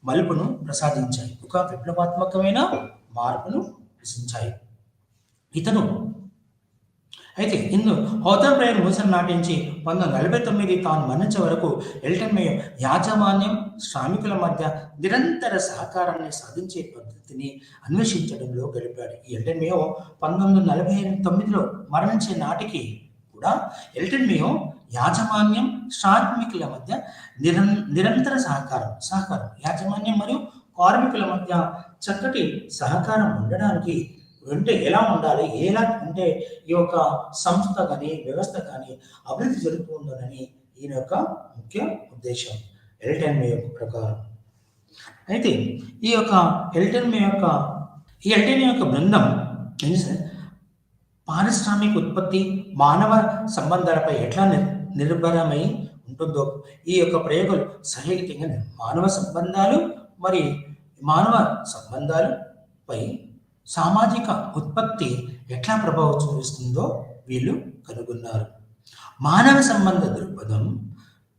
మలుపును ప్రసాదించాయి, ఒక విప్లవాత్మకమైన మార్పును ప్రశ్నించాయి. అయితే హౌతార్న్ ప్రేయర్ మూసను నాటించి 1949 తాను మరణించే వరకు ఎల్టన్ మేయో యాజమాన్యం శ్రామికుల మధ్య నిరంతర సహకారాన్ని సాధించే పద్ధతిని అన్వేషించడంలో గడిపాడు. ఈ ఎల్టన్ మేయో 1949లో మరణించే నాటికి కూడా ఎల్టన్ మేయో యాజమాన్యం శ్రామికుల మధ్య నిరంతర సహకారం యాజమాన్యం మరియు కార్మికుల మధ్య చక్కటి సహకారం ఉండడానికి ఎలా ఉండాలి, ఎలా ఉంటే ఈ యొక్క సంస్థ కానీ వ్యవస్థ కానీ అభివృద్ధి జరుగుతుందని ఈయన యొక్క ముఖ్య ఉద్దేశం ఎల్టన్ మే యొక్క ప్రకారం. అయితే ఈ ఎల్టన్ మే యొక్క బృందం పారిశ్రామిక ఉత్పత్తి మానవ సంబంధాలపై ఎట్లా నిర్భరమై ఉంటుందో ఈ యొక్క ప్రయోగాలు సహేతుకంగా మానవ సంబంధాలపై సామాజిక ఉత్పత్తి ఎట్లా ప్రభావం చూపిస్తుందో వీళ్ళు కనుగొన్నారు. మానవ సంబంధ దృక్పథం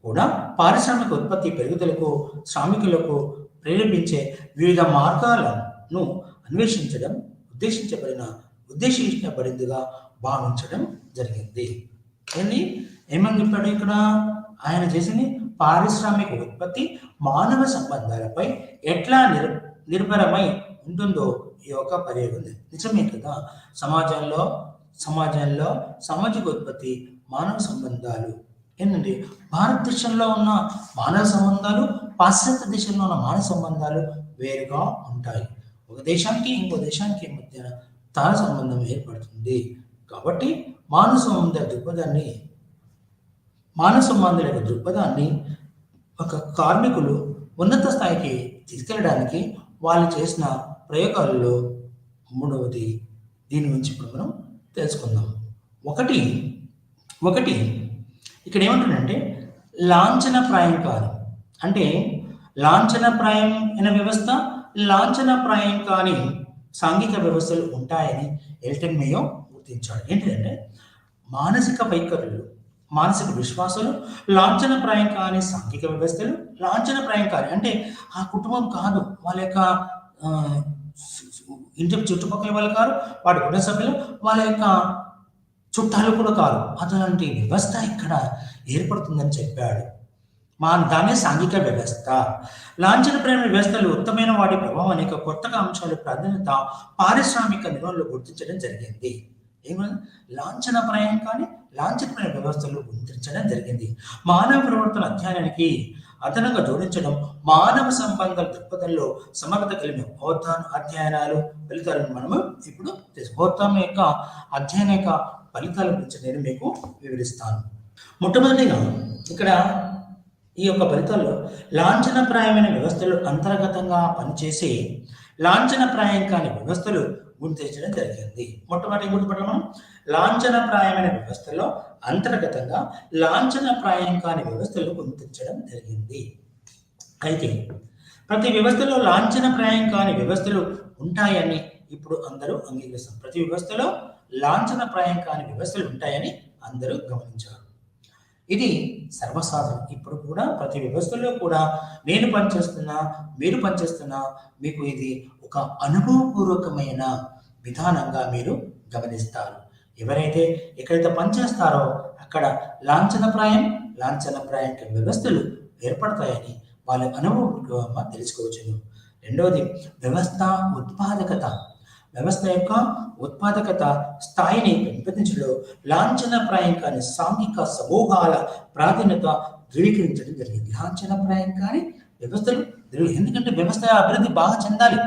కూడా పారిశ్రామిక ఉత్పత్తి పెరుగుదలకు శ్రామికులకు ప్రేరేపించే వివిధ మార్గాలను అన్వేషించడం ఉద్దేశించబడిందిగా భావించడం జరిగింది. ఏమని చెప్పాడు ఇక్కడ ఆయన చేసింది? పారిశ్రామిక ఉత్పత్తి మానవ సంబంధాలపై ఎట్లా నిర్భరమై ఉంటుందో ఈ యొక్క ప్రయోగం నిజమే కదా. సమాజంలో సామాజిక ఉత్పత్తి మానవ సంబంధాలు ఏంటంటే భారతదేశంలో ఉన్న మానవ సంబంధాలు పాశ్చాత్య దేశంలో ఉన్న మానవ సంబంధాలు వేరుగా ఉంటాయి. ఒక దేశానికి ఇంకో దేశానికి మధ్య తార సంబంధం ఏర్పడుతుంది. కాబట్టి మానవ సంబంధాల యొక్క దృక్పథాన్ని ఒక కార్మికులు ఉన్నత స్థాయికి తీసుకెళ్ళడానికి వాళ్ళు చేసిన ప్రయోగాలలో మూడవది దీని గురించి ఇప్పుడు మనం తెలుసుకుందాం. ఒకటి ఇక్కడ ఏమంటుందంటే లాంఛనప్రాయం కాదు అంటే లాంఛనప్రాయమైన వ్యవస్థ, లాంఛనప్రాయం కాని సాంఘిక వ్యవస్థలు ఉంటాయని ఎల్టన్ మేయో గుర్తించాడు. ఏంటంటే మానసిక వైఖరులు, మానసిక విశ్వాసాలు లాంఛనప్రాయం కాని సాంఘిక వ్యవస్థలు, లాంఛనప్రాయం కాని అంటే ఆ కుటుంబం కాదు, వాళ్ళ యొక్క ఇంటి చుట్టుపక్కల వాళ్ళు కాదు, వాడి కుటుంబ సభ్యులు, వాళ్ళ యొక్క చుట్టాలు కూడా కాదు, అటువంటి వ్యవస్థ ఇక్కడ ఏర్పడుతుందని చెప్పాడు. దానే సాంఘిక వ్యవస్థ. లాంఛనప్రాయ వ్యవస్థలు ఉత్తమైన వాటి ప్రభావం అనేక కొత్తగా అంశాలు ప్రాధాన్యత పారిశ్రామిక నిర్వహణలో గుర్తించడం జరిగింది. లాంఛనప్రాయం కానీ లాంఛనప్రాయ వ్యవస్థలు గుర్తించడం జరిగింది. మానవ ప్రవర్తన అదనంగా జోడించడం మానవ సంబంధాల దృక్పథంలో సమగ్రత కలిగిన బౌద్ధాన అధ్యయనాలు ఫలితాలను మనము ఇప్పుడు బౌద్ధం యొక్క అధ్యయన యొక్క ఫలితాల గురించి నేను మీకు వివరిస్తాను. మొట్టమొదటిగా ఇక్కడ ఈ యొక్క ఫలితాల్లో లాంఛనప్రాయమైన వ్యవస్థలు అంతర్గతంగా పనిచేసి లాంఛనప్రాయం కాని వ్యవస్థలు గుర్తించడం జరిగింది. మొట్టమొదటి గుర్తుపట్ల మనం లాంఛనప్రాయమైన వ్యవస్థలో అంతర్గతంగా లాంఛనప్రాయం కాని వ్యవస్థలు గుర్తించడం జరిగింది. అయితే ప్రతి వ్యవస్థలో లాంఛనప్రాయం కాని వ్యవస్థలు ఉంటాయని ఇప్పుడు అందరూ అంగీకరిస్తారు. ప్రతి వ్యవస్థలో లాంఛనప్రాయం కాని వ్యవస్థలు ఉంటాయని అందరూ గమనించారు. ఇది సర్వసాధారణం. ఇప్పుడు కూడా ప్రతి వ్యవస్థలో కూడా నేను పనిచేస్తున్నా, మీరు పనిచేస్తున్నా, మీకు ఇది ఒక అనుభవపూర్వకమైన విధానంగా మీరు గమనిస్తారు. ఎవరైతే ఎక్కడైతే పనిచేస్తారో అక్కడ లాంఛనప్రాయం వ్యవస్థలు ఏర్పడతాయని వాళ్ళ అనుభవం తెలుసుకోవచ్చును. రెండవది వ్యవస్థ ఉత్పాదకత. వ్యవస్థ యొక్క ఉత్పాదకత స్థాయిని పెంపొందించడంలో లాంఛనప్రాయం కాని సాంఘిక సమూహాల ప్రాధాన్యత ధృవీకరించడం జరిగింది. లాంఛనప్రాయం కాని వ్యవస్థలు ఎందుకంటే వ్యవస్థ అభివృద్ధి బాగా చెందాలి,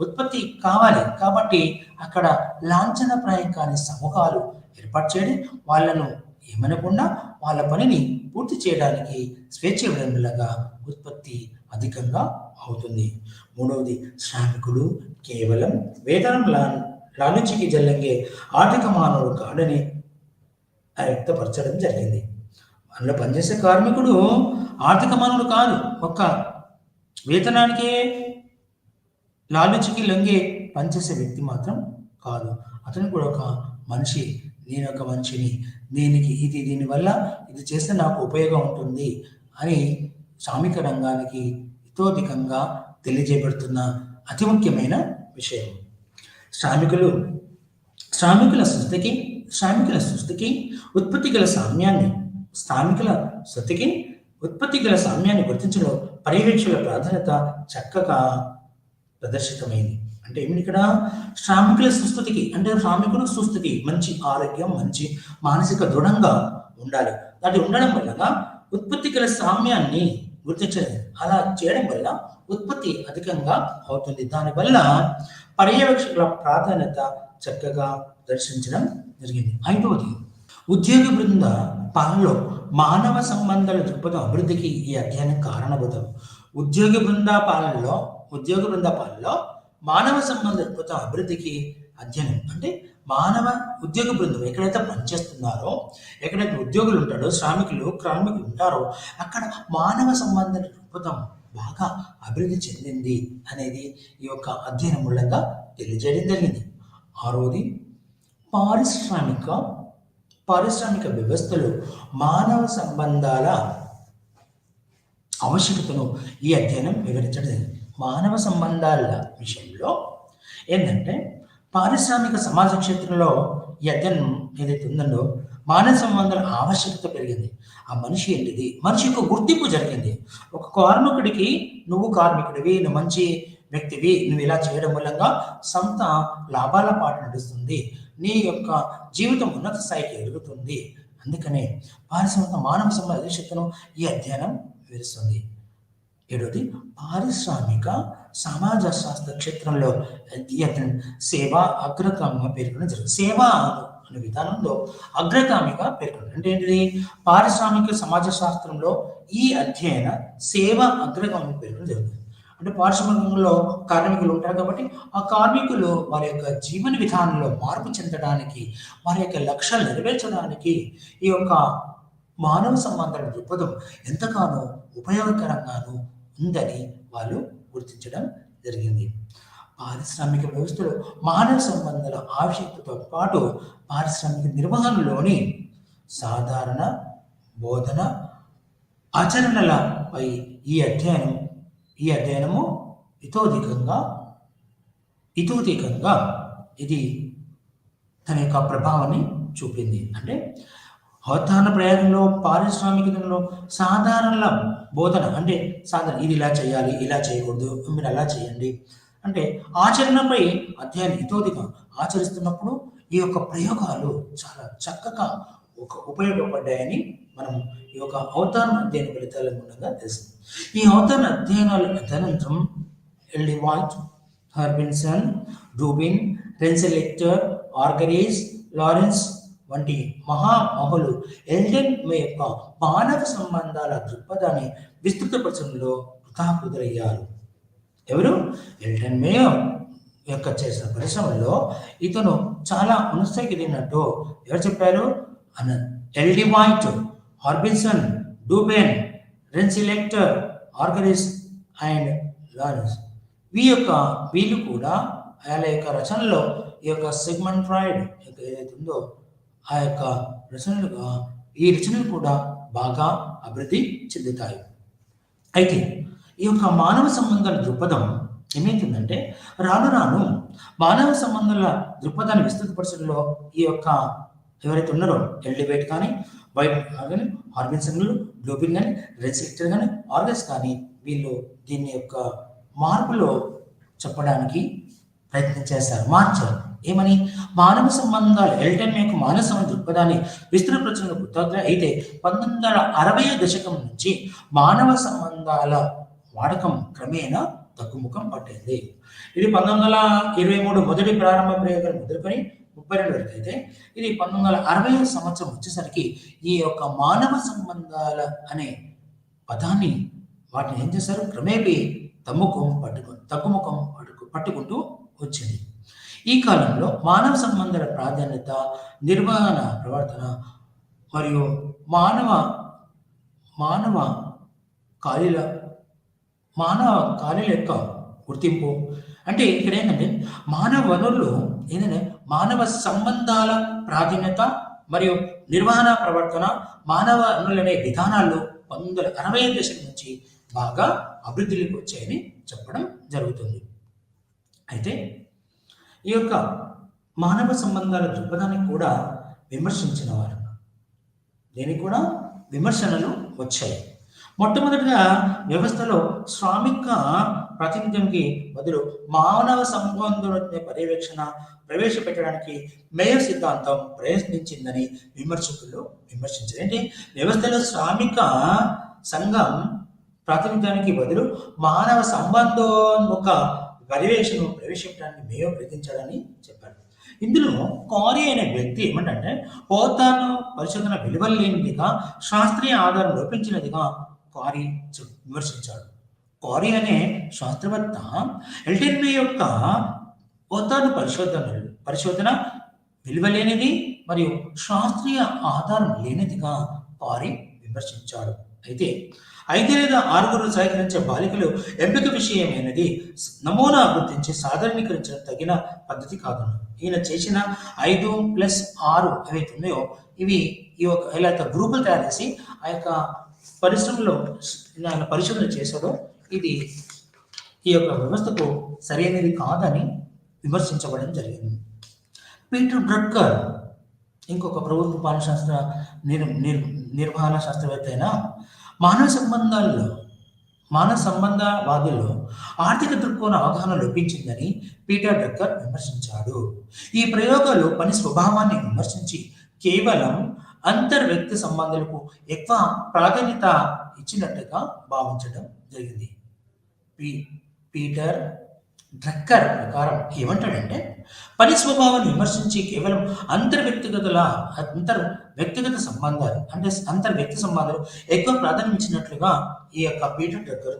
ఉత్పత్తి కావాలి, కాబట్టి అక్కడ లాంఛనప్రాయం కాని సమూహాలు ఏర్పాటు చేయడం, వాళ్ళను ఏమనకుండా వాళ్ళ పనిని పూర్తి చేయడానికి స్వేచ్ఛ ఇవ్వడం వల్ల ఉత్పత్తి అధికంగా అవుతుంది. మూడవది శ్రామికులు కేవలం వేతనం లాలుచికి జల్లంగే ఆర్థిక మానవుడు కాడని వ్యక్తపరచడం జరిగింది. అందులో పనిచేసే కార్మికుడు ఆర్థిక మానవుడు కాదు, ఒక్క వేతనానికే లాలుచికి లొంగే పనిచేసే వ్యక్తి మాత్రం కాదు. అతను కూడా ఒక మనిషి, నేను ఒక మనిషిని, దీనివల్ల ఇది చేస్తే నాకు ఉపయోగం ఉంటుంది అని శ్రామిక రంగానికి ఇతోధికంగా తెలియజేయబడుతున్న అతి ముఖ్యమైన విషయం. శ్రామికుల సృష్టికి ఉత్పత్తి గల సామ్యాన్ని గుర్తించడం పర్యవేక్షకుల ప్రాధాన్యత చక్కగా ప్రదర్శితమైంది. అంటే ఏమిటి ఇక్కడ శ్రామికుల సుస్థితికి, అంటే శ్రామికుల సుస్థితి మంచి ఆరోగ్యం, మంచి మానసిక దృఢంగా ఉండాలి. అది ఉండడం వల్ల ఉత్పత్తి గల సామ్యాన్ని గుర్తించలేదు. అలా చేయడం వల్ల ఉత్పత్తి అధికంగా అవుతుంది. దానివల్ల పర్యవేక్షకుల ప్రాధాన్యత చక్కగా దర్శించడం జరిగింది. ఐదవది ఉద్యోగ బృంద పాలనలో మానవ సంబంధాల దృక్పథం అభివృద్ధికి ఈ అధ్యయనం కారణభూతం. ఉద్యోగ బృంద పాలనలో మానవ సంబంధ దృక్పథం అభివృద్ధికి అధ్యయనం అంటే ఉద్యోగ బృందం ఎక్కడైతే పనిచేస్తున్నారో, ఎక్కడైతే ఉద్యోగులు ఉంటారో, కార్మికులు ఉంటారో అక్కడ మానవ సంబంధ దృక్పథం బాగా అభివృద్ధి చెందింది అనేది ఈ యొక్క అధ్యయనం మూలంగా తెలియజేయడం జరిగింది. ఆరోది పారిశ్రామిక వ్యవస్థలో మానవ సంబంధాల ఆవశ్యకతను ఈ అధ్యయనం వివరించడం జరిగింది. మానవ సంబంధాల విషయంలో ఏంటంటే పారిశ్రామిక సమాజ క్షేత్రంలో ఈ అధ్యయనం ఏదైతే ఉందో మానవ సంబంధాల ఆవశ్యకత పెరిగింది. ఆ మనిషి ఏంటిది, మనిషి యొక్క గుర్తింపు జరిగింది. ఒక కార్మికుడికి నువ్వు కార్మికుడివి, నువ్వు మంచి వ్యక్తివి, నువ్వు ఇలా చేయడం మూలంగా సంస్థ లాభాల పాటు నడుస్తుంది, నీ యొక్క జీవితం ఉన్నత స్థాయికి ఎదుగుతుంది. అందుకనే పారిశ్రామిక మానవ సంబంధ ఆవశ్యకతను ఈ అధ్యయనం వివరిస్తుంది. ఏడవది పారిశ్రామిక సమాజ శాస్త్ర క్షేత్రంలో సేవ అగ్రగామిగా పేర్కొనడం జరుగుతుంది. సేవ అనే విధానంలో అగ్రగామిగా పేర్కొనడం అంటే ఏంటిది, పారిశ్రామిక సమాజ శాస్త్రంలో ఈ అధ్యయన సేవ అగ్రగామిగా పేర్కొనడం జరుగుతుంది. అంటే పారిశ్రామికంలో కార్మికులు ఉంటారు కాబట్టి ఆ కార్మికులు వారి యొక్క జీవన విధానంలో మార్పు చెందడానికి, వారి యొక్క లక్ష్యాలు నెరవేర్చడానికి ఈ యొక్క మానవ సంబంధాల దృక్పథం ఎంతగానో ఉపయోగకరంగాను ఉందని వాళ్ళు గుర్తించడం జరిగింది. పారిశ్రామిక వ్యవస్థలో మానవ సంబంధాల ఆవశ్యకతతో పాటు పారిశ్రామిక నిర్వహణలోని సాధారణ బోధన ఆచరణలపై ఈ అధ్యయనము ఇతోధికంగా ఇది తన యొక్క ప్రభావాన్ని చూపింది. అంటే అవధాన ప్రయోగంలో పారిశ్రామికతలో సాధారణ బోధన అంటే ఇది ఇలా చేయాలి, ఇలా చేయకూడదు, మీరు అలా చేయండి అంటే ఆచరణపై అధ్యయనం ఇతోదిగా ఆచరిస్తున్నప్పుడు ఈ యొక్క ప్రయోగాలు చాలా చక్కగా ఉపయోగపడ్డాయని మనం ఈ యొక్క అవతారణ అధ్యయన ఫలితాల మూలంగా తెలుస్తుంది. ఈ అవతారణ అధ్యయనాలు తదనంతరం ఎల్డి వాయిట్, హర్బిన్సన్, రూబిన్, రెన్సెలెక్టర్, ఆర్గరీస్, లారెన్స్ వంటి మహామహులు ఎల్డెన్ మే యొక్క మానవ సంబంధాల దృక్పథాన్ని విస్తృతపరచడంలో కృతాకృతులయ్యారు. ఎవరు? ఎల్డెన్ మే యొక్క చేసిన పరిశ్రమల్లో ఇతను చాలా ఉన్నతస్థాయికి ఎదిగినట్టు ఎవరు చెప్పారు? ఎల్డి వైట్, హార్బిన్సన్, డూబెన్, రెన్సెలెక్టర్, ఆర్గరీస్ అండ్ లారెన్స్ వీళ్ళు కూడా వాళ్ళ యొక్క రచనలో ఈ యొక్క సిగ్మండ్ ఫ్రాయిడ్ యొక్క ఏదైతే ఉందో ఆ యొక్క ఈ రచనలు కూడా బాగా అభివృద్ధి చెందుతాయి. అయితే ఈ యొక్క మానవ సంబంధాల దృక్పథం ఏమైతుందంటే రాను రాను మానవ సంబంధాల దృక్పథాన్ని విస్తృతపరచడంలో ఈ యొక్క ఎవరైతే ఉన్నారో ఎల్డివేట్ కానీ, వైట్ కానీ, హార్బిన్సన్, డూబిన్ కానీ, రెన్సెలెక్టర్ కానీ, ఆర్గస్ కానీ వీళ్ళు దీని యొక్క మార్పులో చెప్పడానికి ప్రయత్నం చేస్తారు, మార్చారు. ఏమని? మానవ సంబంధాలు ఎల్టన్ యొక్క మానవ సంబంధ దృక్పథాన్ని విస్తృతపరచడంలో కృతజ్ఞత అయితే 1960 దశకం నుంచి మానవ సంబంధాల వాడకం క్రమేణా తగ్గుముఖం పట్టింది. ఇది 1923 మొదటి ప్రారంభ ప్రయోగాలు మొదలుకొని 32 వరకు అయితే ఇది 1960 సంవత్సరం వచ్చేసరికి ఈ యొక్క మానవ సంబంధాల అనే పదాన్ని వాటిని ఏం చేశారు? క్రమేపీ తగ్గుముఖం పట్టుకుంటూ వచ్చింది. ఈ కాలంలో మానవ సంబంధాల ప్రాధాన్యత, నిర్వహణ, ప్రవర్తన మరియు మానవ ఖాళీల యొక్క గుర్తింపు అంటే ఇక్కడ ఏంటంటే మానవ వనరులు ఏంటంటే మానవ సంబంధాల ప్రాధాన్యత మరియు నిర్వహణ, ప్రవర్తన, మానవ వనరులు అనే విధానాల్లో 1960 దశకం నుంచి బాగా అభివృద్ధిలోకి వచ్చాయని చెప్పడం జరుగుతుంది. అయితే ఈ యొక్క మానవ సంబంధాల దృక్పథాన్ని కూడా విమర్శించిన వారు, దీనికి కూడా విమర్శనలు వచ్చాయి. మొట్టమొదటిగా వ్యవస్థలో శ్రామిక ప్రాతినిధ్యంకి బదులు మానవ సంబంధాల పర్యవేక్షణ ప్రవేశపెట్టడానికి మేయర్ సిద్ధాంతం ప్రయత్నించిందని విమర్శకులు విమర్శించారు. ఏంటి? వ్యవస్థలో శ్రామిక సంఘం ప్రాతినిధ్యానికి బదులు మానవ సంబంధోన్ముఖ పర్యవేక్షణను ప్రవేశపెట్టడానికి మేయర్ ప్రయత్నించాడని చెప్పారు. ఇందులో కారీ అనే వ్యక్తి ఏమంటే పోతాన పరిశోధన విలువలు లేనిదిగా, శాస్త్రీయ ఆధారం లోపించినదిగా కారీ విమర్శించాడు. కారీ అనే శాస్త్రవేత్త ఎల్టన్ మే యొక్క పోతాన పరిశోధన విలువలేనిది మరియు శాస్త్రీయ ఆధారం లేనిదిగా కారీ విమర్శించాడు. అయితే 5 లేదా 6 సహకరించే బాలికలు ఎంపిక విషయమైనది నమూనా గుర్తించి సాధారణీకరించడం తగిన పద్ధతి కాదు. ఈయన చేసిన 5+6 ఏవైతే ఉన్నాయో ఇవి ఈ యొక్క ఇలా గ్రూపులు తయారు చేసి ఆ యొక్క పరిశ్రమలో ఆయన పరిశోధన చేశాడో ఇది ఈ యొక్క వ్యవస్థకు సరైనది కాదని విమర్శించబడడం జరిగింది. పీటర్ డ్రక్కర్ ఇంకొక ప్రభుత్వ పాలన శాస్త్ర నిర్వహణ శాస్త్రవేత్త అయిన మానవ సంబంధవాదుల్లో ఆర్థిక దృక్కోణ అవగాహన లోపించిందని పీటర్ డ్రక్కర్ విమర్శించాడు. ఈ ప్రయోగాలు పని స్వభావాన్ని విమర్శించి కేవలం అంతర్వ్యక్తి సంబంధాలకు ఎక్కువ ప్రాధాన్యత ఇచ్చినట్టుగా భావించడం జరిగింది. పీటర్ డ్రక్కర్ ప్రకారం ఏమంటాడంటే పని స్వభావాన్ని విమర్శించి కేవలం అంతర్వ్యక్తిగత సంబంధాలు అంటే అంతర్వ్యక్తి సంబంధాలు ఎక్కువ ప్రాధాన్యం ఇచ్చినట్లుగా ఈ యొక్క పీటర్ డ్రక్కర్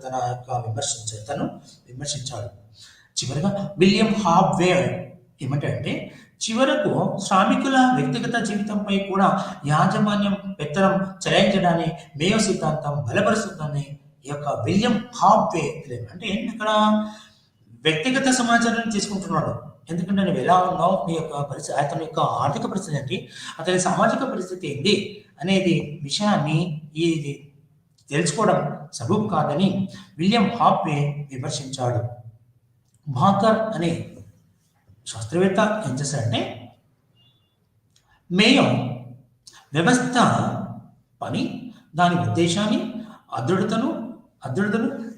తను విమర్శించాడు. చివరిగా విలియం హాబ్వేర్ ఏమంటాడంటే చివరకు శ్రామికుల వ్యక్తిగత జీవితంపై కూడా యాజమాన్యం పెత్తనం చెలాయించడాన్ని మేయో సిద్ధాంతం బలపరుస్తుందని ఈ యొక్క విలియం హాబ్వేర్ అంటే ఏంటి? ఇక్కడ వ్యక్తిగత సమాచారాన్ని తీసుకుంటున్నాడు. ఎందుకంటే నువ్వు ఎలా ఉన్నావు, నీ యొక్క పరిస్థితి, అతని యొక్క ఆర్థిక పరిస్థితి ఏంటి, అతని సామాజిక పరిస్థితి ఏంటి అనేది విషయాన్ని ఇది తెలుసుకోవడం సబబు కాదని విలియం హాబ్వే విమర్శించాడు. బాకర్ అనే శాస్త్రవేత్త ఏం చేశాడంటే మేయో వ్యవస్థ పని, దాని ఉద్దేశాన్ని, అదృఢతను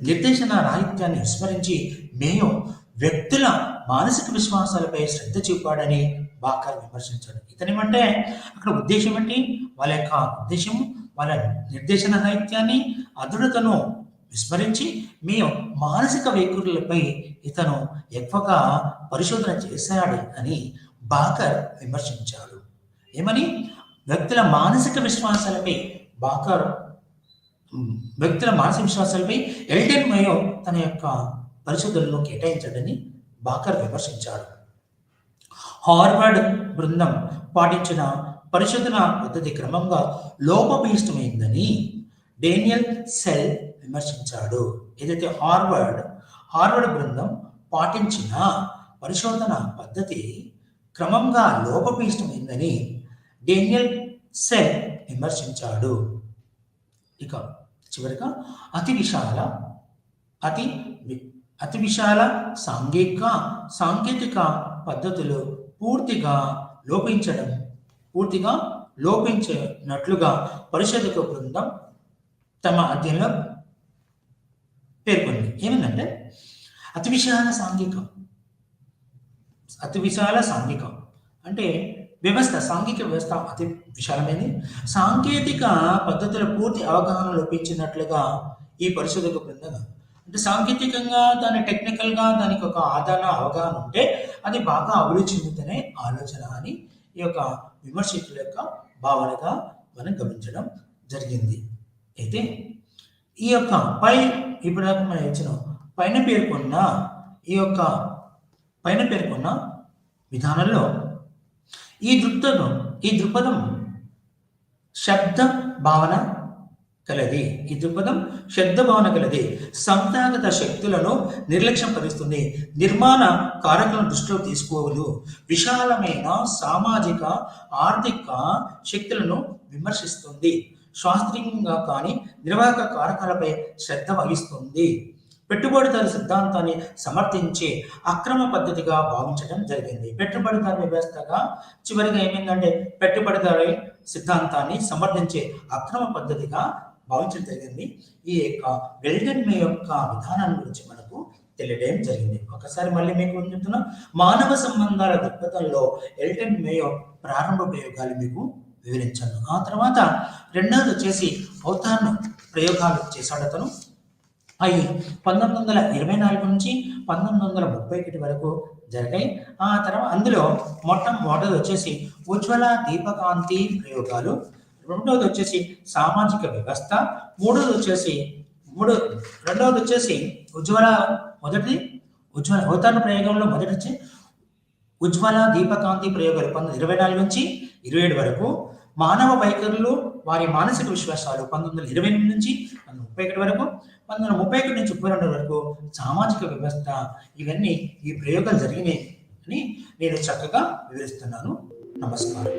నిర్దేశన రాహిత్యాన్ని విస్మరించి మేయో వ్యక్తుల మానసిక విశ్వాసాలపై శ్రద్ధ చూపాడని బాకర్ విమర్శించాడు. ఇతనేమంటే అక్కడ ఉద్దేశం ఏంటి? వాళ్ళ యొక్క ఉద్దేశం వాళ్ళ నిర్దేశన సాహిత్యాన్ని, అదృఢతను విస్మరించి మీ మానసిక వైఖరులపై ఇతను ఎక్కువగా పరిశోధన చేశాడు అని బాకర్ విమర్శించాడు. ఏమని? వ్యక్తుల మానసిక విశ్వాసాలపై బాకర్ వ్యక్తుల మానసిక విశ్వాసాలపై ఎల్టన్ మేయో తన యొక్క పరిశోధనలో కేటాయించాడని బాకర్ విమర్శించాడు. హార్వర్డ్ బృందం పాటించిన పరిశోధన పద్ధతి క్రమంగా లోపభూయిష్టమైందని డేనియల్ సెల్ విమర్శించాడు. ఏదైతే హార్వర్డ్ బృందం పాటించిన పరిశోధన పద్ధతి క్రమంగా లోపభూయిష్టమైందని డేనియల్ సెల్ విమర్శించాడు. ఇక చివరిగా అతి విశాల సాంకేతిక పద్ధతులు పూర్తిగా లోపించినట్లుగా పరిశోధక బృందం తమ అధ్యయనంలో పేర్కొంది. ఏమిటంటే అతి విశాల సాంఘికం అంటే సాంఘిక వ్యవస్థ అతి విశాలమైనది. సాంకేతిక పద్ధతుల పూర్తి అవగాహన లోపించినట్లుగా ఈ పరిశోధక బృందం అంటే సాంకేతికంగా టెక్నికల్గా దానికి ఒక అవగాహన ఉంటే అది బాగా అభివృద్ధి చెందుతనే ఆలోచన అని ఈ యొక్క విమర్శకుల యొక్క భావనగా మనం గమనించడం జరిగింది. అయితే ఈ యొక్క ఇప్పుడు మనం ఇచ్చిన పైన పేర్కొన్న విధానంలో ఈ దృక్పథం శబ్ద భావన కలది. సంస్థాగత శక్తులను నిర్లక్ష్యం పరుస్తుంది. నిర్మాణ కారకులను దృష్టిలో తీసుకోవదు. విశాలమైన సామాజిక ఆర్థిక శక్తులను విమర్శిస్తుంది. శాస్త్రీయంగా కానీ నిర్వాహక కారకాలపై శ్రద్ధ వహిస్తుంది. పెట్టుబడిదారు సిద్ధాంతాన్ని సమర్థించే అక్రమ పద్ధతిగా భావించడం జరిగింది. పెట్టుబడిదారు వ్యవస్థగా చివరిగా ఏమైందంటే పెట్టుబడిదారు సిద్ధాంతాన్ని సమర్థించే అక్రమ పద్ధతిగా భావించడం జరిగింది. ఈ యొక్క ఎల్టన్ మే యొక్క విధానాన్ని గురించి మనకు తెలియడం జరిగింది. ఒకసారి మళ్ళీ మీకు చెప్తున్నా, మానవ సంబంధాల దృక్పథంలో ఎల్టన్ మే ప్రారంభ ప్రయోగాలు మీకు వివరించాను. ఆ తర్వాత రెండవది వచ్చేసి అవతారణ ప్రయోగాలు చేశాడు అతను. అవి 1924 నుంచి 1931 వరకు జరిగాయి. ఆ తర్వాత అందులో మొట్టమొదటిది వచ్చేసి ఉజ్వల దీపకాంతి ప్రయోగాలు, రెండవది వచ్చేసి సామాజిక వ్యవస్థ, రెండవది వచ్చేసి అవతారణ ప్రయోగంలో మొదటి వచ్చి ఉజ్వల దీపకాంతి ప్రయోగాలు 1924 నుంచి 27 వరకు, మానవ వైఖరులు వారి మానసిక విశ్వాసాలు 1928 నుంచి 1931 వరకు, 1931 నుంచి 32 వరకు సామాజిక వ్యవస్థ. ఇవన్నీ ఈ ప్రయోగాలు జరిగినాయి అని నేను చక్కగా వివరిస్తున్నాను. నమస్కారం.